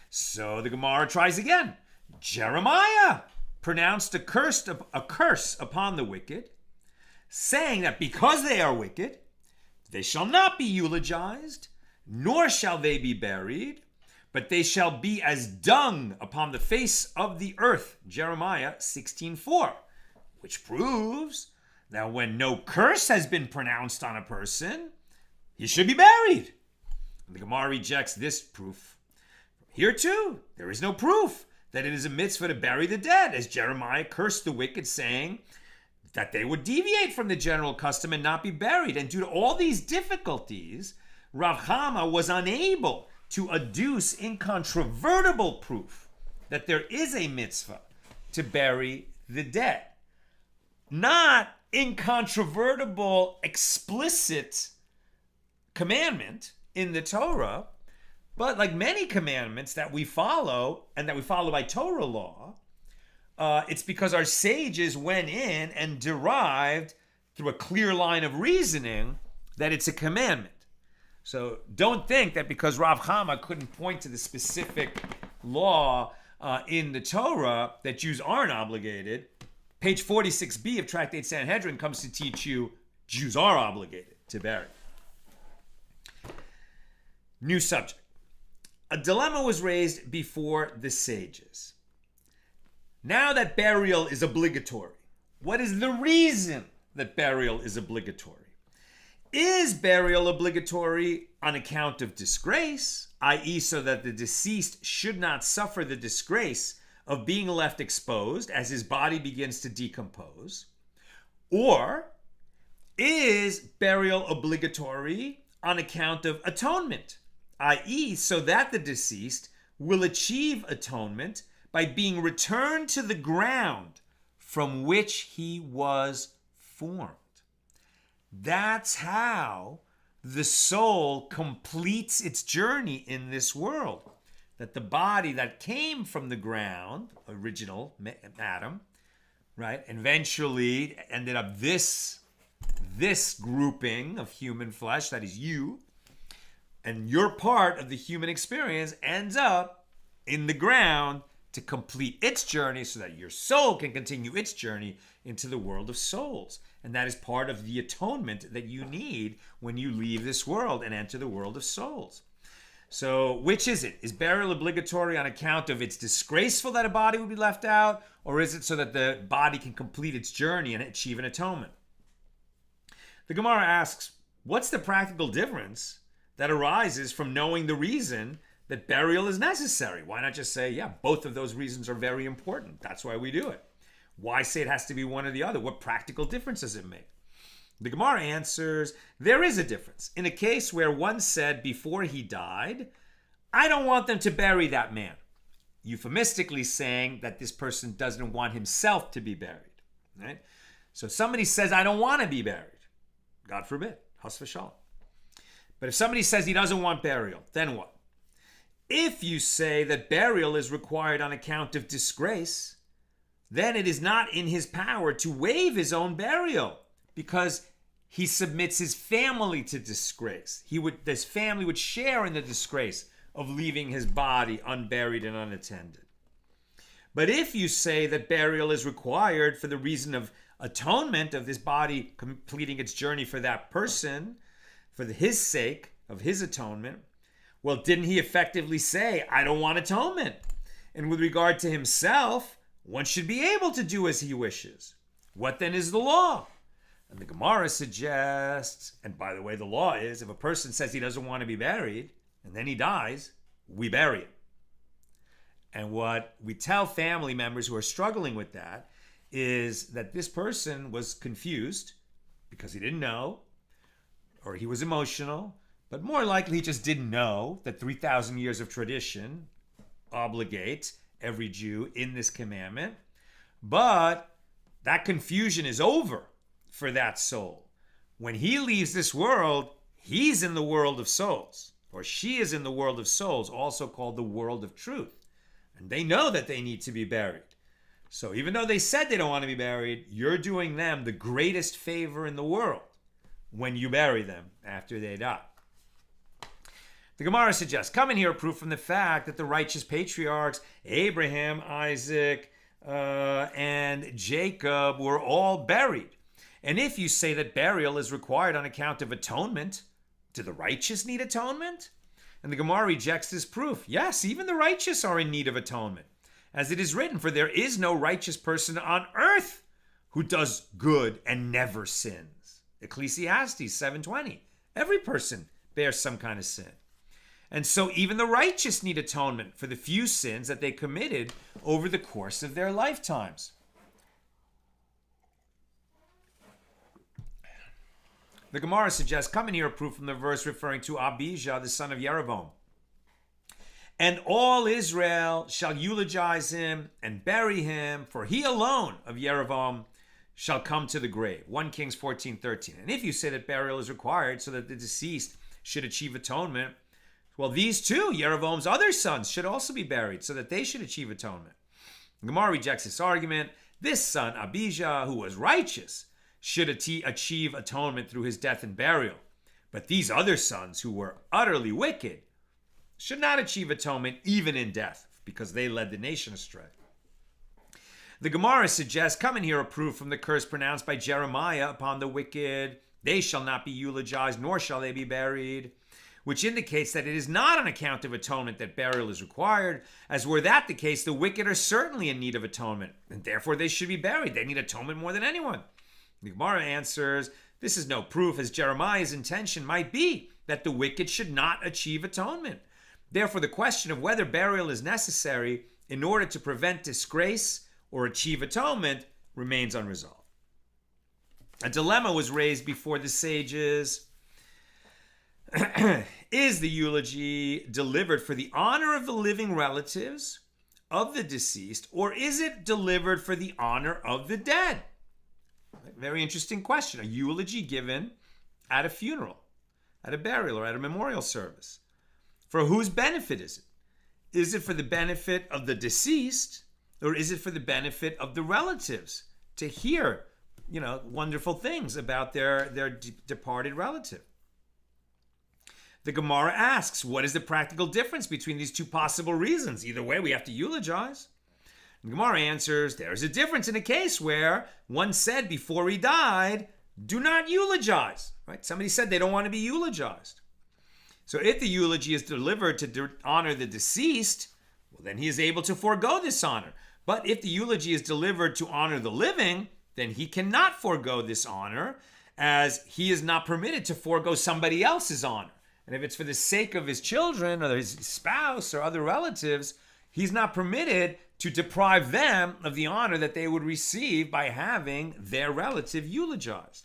So the Gemara tries again. Jeremiah pronounced a curse upon the wicked, saying that because they are wicked, they shall not be eulogized, nor shall they be buried, but they shall be as dung upon the face of the earth. Jeremiah 16:4, which proves that when no curse has been pronounced on a person, he should be buried. And the Gemara rejects this proof. Here too, there is no proof that it is a mitzvah to bury the dead, as Jeremiah cursed the wicked, saying that they would deviate from the general custom and not be buried. And due to all these difficulties, Rav Chama was unable to adduce incontrovertible proof that there is a mitzvah to bury the dead. Not incontrovertible, explicit commandment in the Torah, but like many commandments that we follow and that we follow by Torah law, it's because our sages went in and derived through a clear line of reasoning that it's a commandment. So don't think that because Rav Chama couldn't point to the specific law in the Torah that Jews aren't obligated. Page 46b of Tractate Sanhedrin comes to teach you Jews are obligated to bury. New subject. A dilemma was raised before the sages. Now that burial is obligatory, what is the reason that burial is obligatory? Is burial obligatory on account of disgrace, i.e., so that the deceased should not suffer the disgrace of being left exposed as his body begins to decompose? Or is burial obligatory on account of atonement, i.e., so that the deceased will achieve atonement by being returned to the ground from which he was formed? That's how the soul completes its journey in this world. That the body that came from the ground, original Adam, right, eventually ended up this grouping of human flesh, that is you, and your part of the human experience ends up in the ground to complete its journey so that your soul can continue its journey into the world of souls. And that is part of the atonement that you need when you leave this world and enter the world of souls. So which is it? Is burial obligatory on account of it's disgraceful that a body would be left out? Or is it so that the body can complete its journey and achieve an atonement? The Gemara asks, what's the practical difference that arises from knowing the reason that burial is necessary? Why not just say, yeah, both of those reasons are very important. That's why we do it. Why say it has to be one or the other? What practical difference does it make? The Gemara answers, there is a difference. In a case where one said before he died, I don't want them to bury that man. Euphemistically saying that this person doesn't want himself to be buried. Right? So somebody says, I don't want to be buried. God forbid. Has v'shalom. But if somebody says he doesn't want burial, then what? If you say that burial is required on account of disgrace, then it is not in his power to waive his own burial because he submits his family to disgrace. This family would share in the disgrace of leaving his body unburied and unattended. But if you say that burial is required for the reason of atonement, of this body completing its journey for that person, for his sake, of his atonement, well, didn't he effectively say, I don't want atonement? And with regard to himself, one should be able to do as he wishes. What then is the law? And the Gemara suggests, and by the way, the law is, if a person says he doesn't want to be buried, and then he dies, we bury him. And what we tell family members who are struggling with that is that this person was confused because he didn't know, or he was emotional, but more likely he just didn't know that 3,000 years of tradition obligate every Jew in this commandment. But that confusion is over for that soul. When he leaves this world, he's in the world of souls, or she is in the world of souls, also called the world of truth. And they know that they need to be buried. So even though they said they don't want to be buried, you're doing them the greatest favor in the world when you bury them after they die. The Gemara suggests, come in here proof from the fact that the righteous patriarchs, Abraham, Isaac, and Jacob, were all buried. And if you say that burial is required on account of atonement, do the righteous need atonement? And the Gemara rejects this proof. Yes, even the righteous are in need of atonement. As it is written, for there is no righteous person on earth who does good and never sins. Ecclesiastes 7:20. Every person bears some kind of sin. And so even the righteous need atonement for the few sins that they committed over the course of their lifetimes. The Gemara suggests, come in here a proof from the verse referring to Abijah, the son of Yerovam. And all Israel shall eulogize him and bury him, for he alone of Yerovam shall come to the grave. 1 Kings 14:13. And if you say that burial is required so that the deceased should achieve atonement, well, these two, Yerovam's other sons, should also be buried so that they should achieve atonement. Gemara rejects this argument. This son, Abijah, who was righteous, should achieve atonement through his death and burial. But these other sons, who were utterly wicked, should not achieve atonement even in death, because they led the nation astray. The Gemara suggests, come and hear a proof from the curse pronounced by Jeremiah upon the wicked. They shall not be eulogized, nor shall they be buried, which indicates that it is not on account of atonement that burial is required, as were that the case, the wicked are certainly in need of atonement, and therefore they should be buried. They need atonement more than anyone. The Gemara answers, this is no proof, as Jeremiah's intention might be that the wicked should not achieve atonement. Therefore, the question of whether burial is necessary in order to prevent disgrace or achieve atonement remains unresolved. A dilemma was raised before the sages. Is the eulogy delivered for the honor of the living relatives of the deceased, or is it delivered for the honor of the dead? Very interesting question. A eulogy given at a funeral, at a burial, or at a memorial service. For whose benefit is it? Is it for the benefit of the deceased, or is it for the benefit of the relatives to hear, wonderful things about their departed relative? The Gemara asks, what is the practical difference between these two possible reasons? Either way, we have to eulogize. The Gemara answers, there is a difference in a case where one said before he died, do not eulogize. Right? Somebody said they don't want to be eulogized. So if the eulogy is delivered to honor the deceased, well, then he is able to forego this honor. But if the eulogy is delivered to honor the living, then he cannot forego this honor, as he is not permitted to forego somebody else's honor. And if it's for the sake of his children or his spouse or other relatives, he's not permitted to deprive them of the honor that they would receive by having their relative eulogized.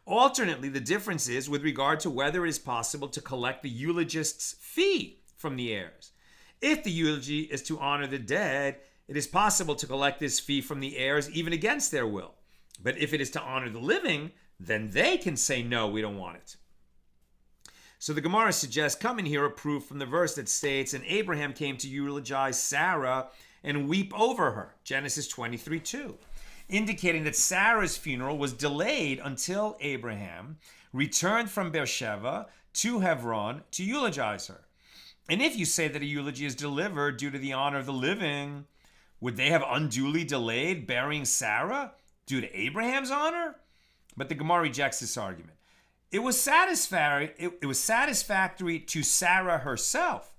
Alternately, the difference is with regard to whether it is possible to collect the eulogist's fee from the heirs. If the eulogy is to honor the dead, it is possible to collect this fee from the heirs even against their will. But if it is to honor the living, then they can say, no, we don't want it. So the Gemara suggests, come and hear a proof from the verse that states, and Abraham came to eulogize Sarah and weep over her, Genesis 23:2, indicating that Sarah's funeral was delayed until Abraham returned from Beersheba to Hebron to eulogize her. And if you say that a eulogy is delivered due to the honor of the living, would they have unduly delayed burying Sarah due to Abraham's honor? But the Gemara rejects this argument. It was satisfactory to Sarah herself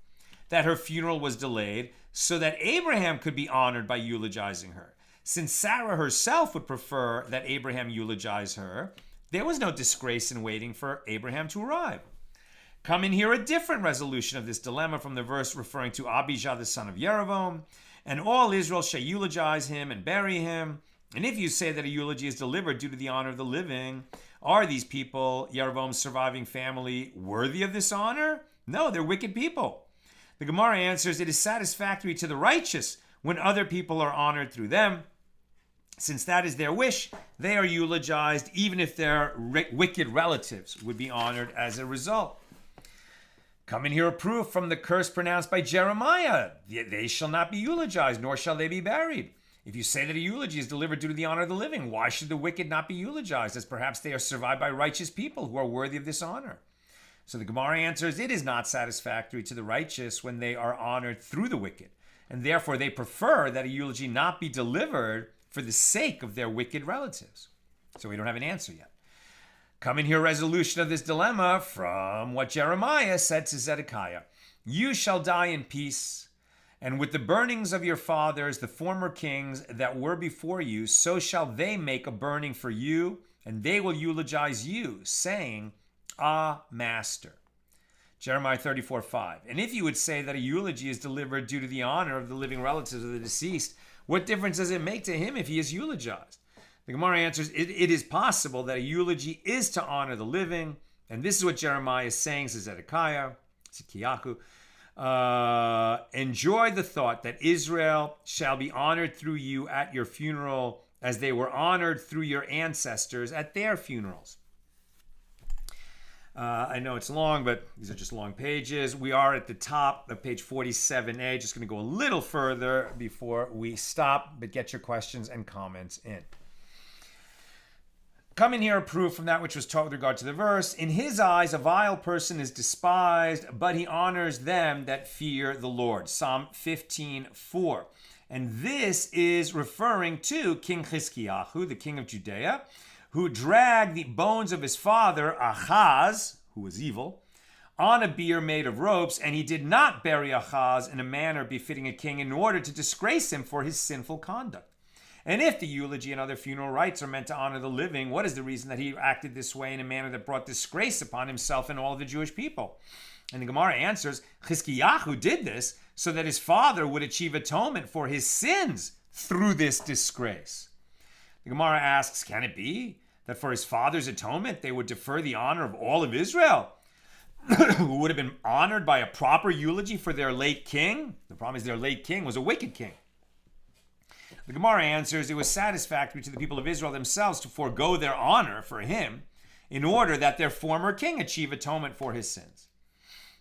that her funeral was delayed so that Abraham could be honored by eulogizing her. Since Sarah herself would prefer that Abraham eulogize her, there was no disgrace in waiting for Abraham to arrive. Come and hear a different resolution of this dilemma from the verse referring to Abijah the son of Yerovam, and all Israel shall eulogize him and bury him. And if you say that a eulogy is delivered due to the honor of the living, are these people, Yerovam's surviving family, worthy of this honor? No, they're wicked people. The Gemara answers, it is satisfactory to the righteous when other people are honored through them. Since that is their wish, they are eulogized, even if their wicked relatives would be honored as a result. Come and hear a proof from the curse pronounced by Jeremiah. They shall not be eulogized, nor shall they be buried. If you say that a eulogy is delivered due to the honor of the living, why should the wicked not be eulogized, as perhaps they are survived by righteous people who are worthy of this honor? So the Gemara answers, it is not satisfactory to the righteous when they are honored through the wicked, and therefore they prefer that a eulogy not be delivered for the sake of their wicked relatives. So we don't have an answer yet. Come and hear a resolution of this dilemma from what Jeremiah said to Zedekiah. You shall die in peace, and with the burnings of your fathers, the former kings that were before you, so shall they make a burning for you, and they will eulogize you, saying, Ah, Master. Jeremiah 34:5. And if you would say that a eulogy is delivered due to the honor of the living relatives of the deceased, what difference does it make to him if he is eulogized? The Gemara answers, it is possible that a eulogy is to honor the living, and this is what Jeremiah is saying to Zedekiah, enjoy the thought that Israel shall be honored through you at your funeral as they were honored through your ancestors at their funerals. I know it's long, but these are just long pages. We are at the top of page 47a. Just going to go a little further before we stop, but get your questions and comments in. Come in here a proof from that which was taught with regard to the verse. In his eyes, a vile person is despised, but he honors them that fear the Lord. Psalm 15:4. And this is referring to King Chizkiyahu, the king of Judea, who dragged the bones of his father, Achaz, who was evil, on a bier made of ropes, and he did not bury Achaz in a manner befitting a king in order to disgrace him for his sinful conduct. And if the eulogy and other funeral rites are meant to honor the living, what is the reason that he acted this way in a manner that brought disgrace upon himself and all of the Jewish people? And the Gemara answers, Chizkiyahu did this so that his father would achieve atonement for his sins through this disgrace. The Gemara asks, can it be that for his father's atonement they would defer the honor of all of Israel, who would have been honored by a proper eulogy for their late king? The problem is their late king was a wicked king. The Gemara answers, it was satisfactory to the people of Israel themselves to forego their honor for him in order that their former king achieve atonement for his sins.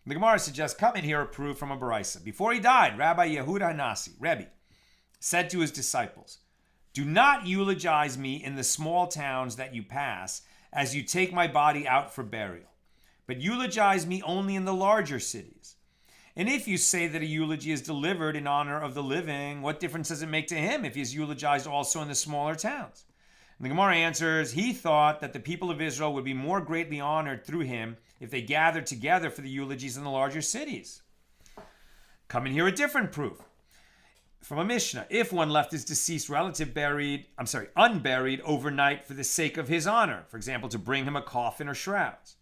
The Gemara suggests, come in here a proof from a Baraisa. Before he died, Rabbi Yehuda Hanasi, Rebbe, said to his disciples, do not eulogize me in the small towns that you pass as you take my body out for burial, but eulogize me only in the larger cities. And if you say that a eulogy is delivered in honor of the living, what difference does it make to him if he is eulogized also in the smaller towns? And the Gemara answers, he thought that the people of Israel would be more greatly honored through him if they gathered together for the eulogies in the larger cities. Come in here a different proof. From a Mishna, if one left his deceased relative unburied overnight for the sake of his honor, for example, to bring him a coffin or shrouds,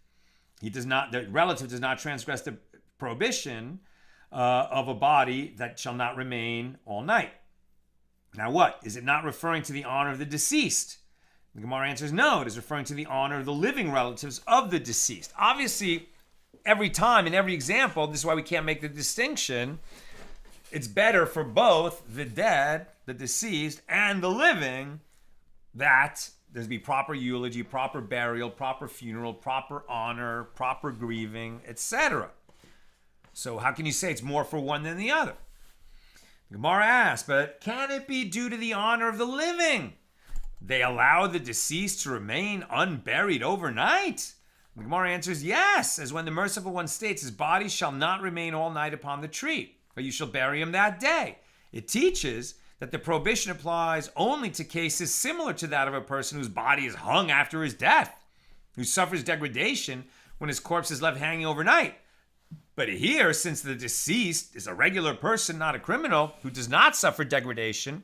the relative does not transgress the prohibition of a body that shall not remain all night. Now what? Is it not referring to the honor of the deceased? The Gemara answers, no, it is referring to the honor of the living relatives of the deceased. Obviously, every time, in every example, this is why we can't make the distinction. It's better for both the dead, the deceased, and the living that there's be proper eulogy, proper burial, proper funeral, proper honor, proper grieving, etc. So how can you say it's more for one than the other? The Gemara asks, but can it be due to the honor of the living? They allow the deceased to remain unburied overnight? The Gemara answers, yes, as when the merciful one states, his body shall not remain all night upon the tree, but you shall bury him that day. It teaches that the prohibition applies only to cases similar to that of a person whose body is hung after his death, who suffers degradation when his corpse is left hanging overnight. But here, since the deceased is a regular person, not a criminal, who does not suffer degradation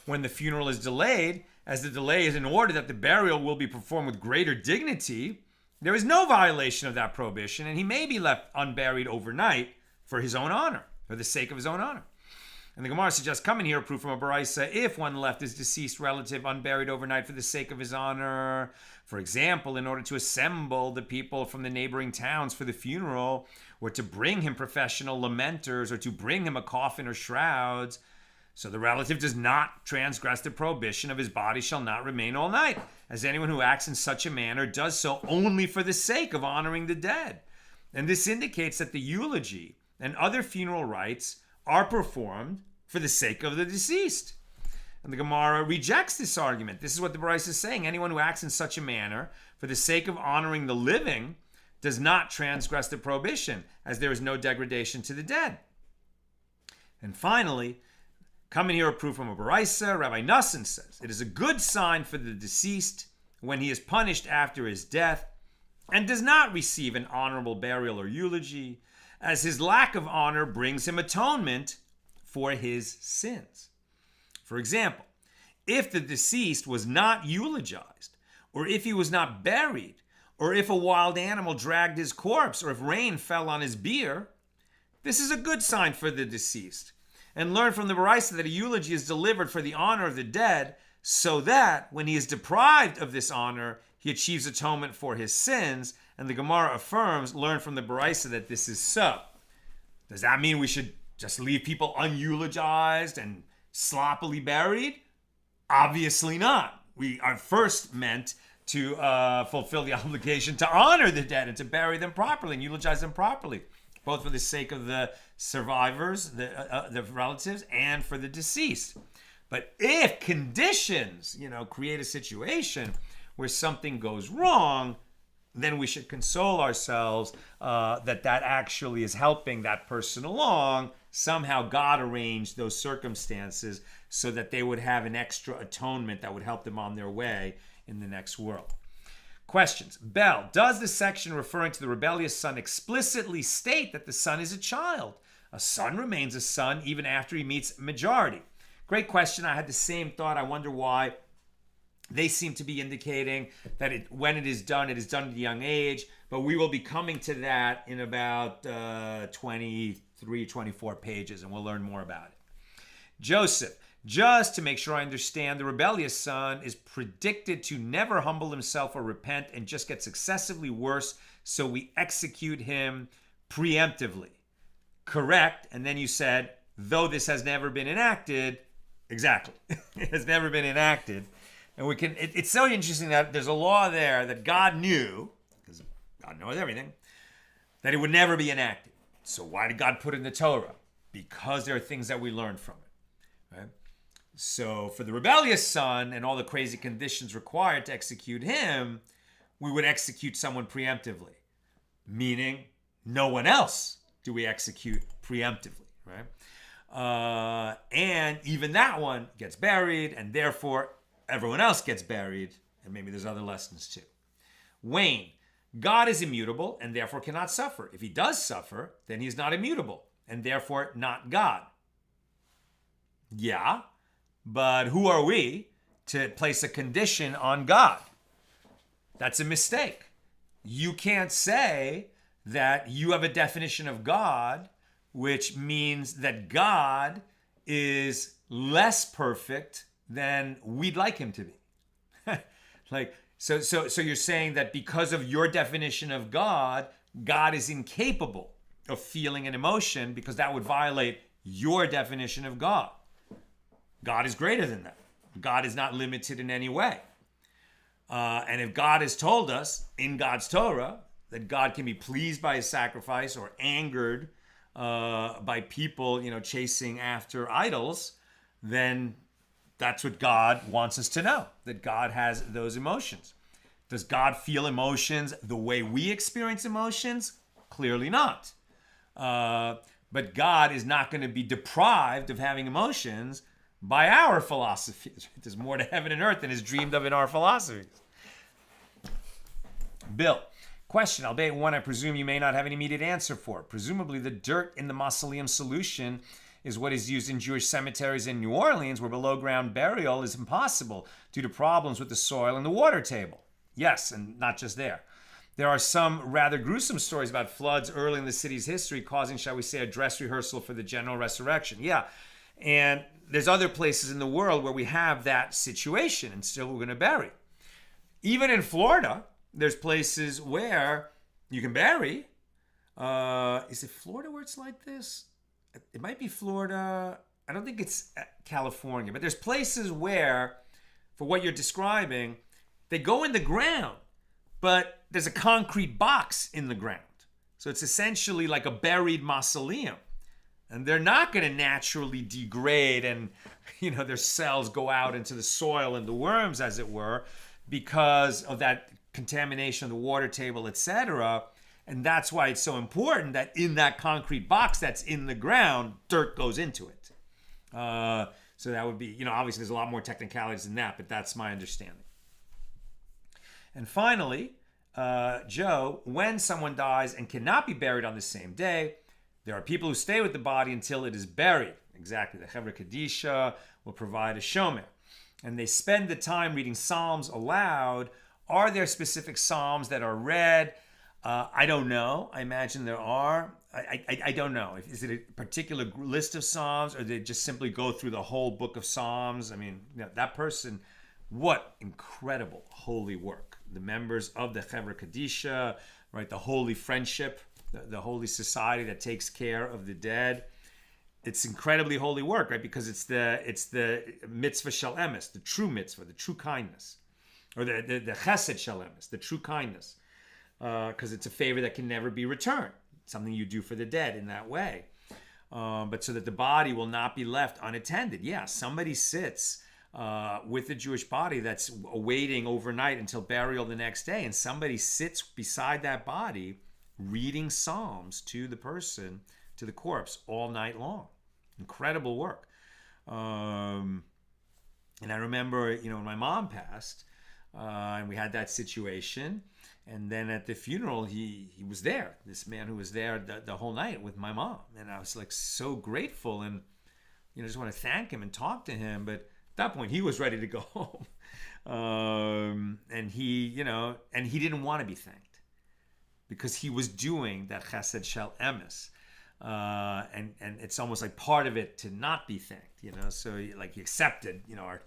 when the funeral is delayed, as the delay is in order that the burial will be performed with greater dignity, there is no violation of that prohibition, and he may be left unburied overnight for his own honor, for the sake of his own honor. And the Gemara suggests, come in here a proof from a Baraisa, if one left his deceased relative unburied overnight for the sake of his honor, for example, in order to assemble the people from the neighboring towns for the funeral, or to bring him professional lamenters, or to bring him a coffin or shrouds, so the relative does not transgress the prohibition of his body shall not remain all night, as anyone who acts in such a manner does so only for the sake of honoring the dead. And this indicates that the eulogy and other funeral rites are performed for the sake of the deceased. And the Gemara rejects this argument. This is what the Baraisa is saying. Anyone who acts in such a manner for the sake of honoring the living does not transgress the prohibition, as there is no degradation to the dead. And finally, coming here a proof from a Baraisa, Rabbi Nassan says, it is a good sign for the deceased when he is punished after his death and does not receive an honorable burial or eulogy, as his lack of honor brings him atonement for his sins. For example, if the deceased was not eulogized, or if he was not buried, or if a wild animal dragged his corpse, or if rain fell on his bier, this is a good sign for the deceased. And learn from the Baraisa that a eulogy is delivered for the honor of the dead, so that when he is deprived of this honor, he achieves atonement for his sins. And the Gemara affirms, learn from the Baraisa that this is so. Does that mean we should just leave people uneulogized and sloppily buried? Obviously not. We are first meant to fulfill the obligation to honor the dead and to bury them properly and eulogize them properly, both for the sake of the survivors, the relatives, and for the deceased. But if conditions, create a situation where something goes wrong, then we should console ourselves that actually is helping that person along. Somehow God arranged those circumstances so that they would have an extra atonement that would help them on their way in the next world. Questions. Bell, does the section referring to the rebellious son explicitly state that the son is a child? A son remains a son even after he meets majority. Great question. I had the same thought. I wonder why. They seem to be indicating that when it is done at a young age, but we will be coming to that in about 23, 24 pages, and we'll learn more about it. Joseph, just to make sure I understand, the rebellious son is predicted to never humble himself or repent and just gets excessively worse, so we execute him preemptively. Correct. And then you said, though this has never been enacted, exactly. It has never been enacted. And it's so interesting that there's a law there that God knew, because God knows everything, that it would never be enacted. So why did God put it in the Torah? Because there are things that we learn from it. Right? So for the rebellious son and all the crazy conditions required to execute him, we would execute someone preemptively. Meaning, no one else do we execute preemptively. Right? And even that one gets buried, and therefore everyone else gets buried, and maybe there's other lessons too. Wayne, God is immutable and therefore cannot suffer. If he does suffer, then he's not immutable and therefore not God. Yeah, but who are we to place a condition on God? That's a mistake. You can't say that you have a definition of God, which means that God is less perfect than we'd like him to be. So you're saying that because of your definition of God, God is incapable of feeling an emotion because that would violate your definition of God. God is greater than that. God is not limited in any way. And if God has told us in God's Torah that God can be pleased by his sacrifice or angered by people, chasing after idols, then that's what God wants us to know, that God has those emotions. Does God feel emotions the way we experience emotions? Clearly not. But God is not going to be deprived of having emotions by our philosophies. There's more to heaven and earth than is dreamed of in our philosophies. Bill, question, albeit one I presume you may not have an immediate answer for. Presumably the dirt in the mausoleum solution is what is used in Jewish cemeteries in New Orleans, where below-ground burial is impossible due to problems with the soil and the water table. Yes, and not just there. There are some rather gruesome stories about floods early in the city's history causing, shall we say, a dress rehearsal for the general resurrection. Yeah, and there's other places in the world where we have that situation, and still we're going to bury. Even in Florida, there's places where you can bury. Is it Florida where it's like this? It might be Florida. I don't think it's California, but there's places where, for what you're describing, they go in the ground, but there's a concrete box in the ground. So it's essentially like a buried mausoleum. And they're not going to naturally degrade and, their cells go out into the soil and the worms, as it were, because of that contamination of the water table, etc. And that's why it's so important that in that concrete box that's in the ground, dirt goes into it. So that would be, obviously there's a lot more technicalities than that, but that's my understanding. And finally, Joe, when someone dies and cannot be buried on the same day, There are people who stay with the body until it is buried. Exactly. The Chevra Kadisha will provide a shomer. And they spend the time reading Psalms aloud. Are there specific Psalms that are read? I don't know. I imagine there are. I don't know. Is it a particular list of Psalms, or they just simply go through the whole book of Psalms? I mean, that person, what incredible holy work. The members of the Chevra Kadisha, right? The holy friendship, the holy society that takes care of the dead. It's incredibly holy work, right? Because it's the mitzvah shel emes, the true mitzvah, the true kindness, or the chesed shel emes, the true kindness, because it's a favor that can never be returned. It's something you do for the dead in that way, but so that the body will not be left unattended. Yeah, somebody sits with the Jewish body that's awaiting overnight until burial the next day, and somebody sits beside that body reading Psalms to the person, to the corpse, all night long. Incredible work. And I remember, when my mom passed, and we had that situation, and then at the funeral, he was there. This man who was there the whole night with my mom, and I was like so grateful, and just want to thank him and talk to him. But at that point, he was ready to go home, and he didn't want to be thanked because he was doing that chesed shel emes. And it's almost like part of it to not be thanked, so like he accepted, our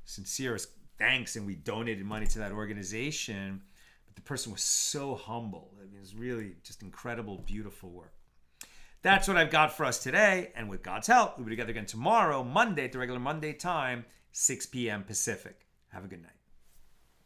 sincerest thanks, and we donated money to that organization, but the person was so humble. I mean, it was really just incredible, beautiful work. That's what I've got for us today, and with God's help, we'll be together again tomorrow, Monday, at the regular Monday time, 6 p.m. Pacific. Have a good night.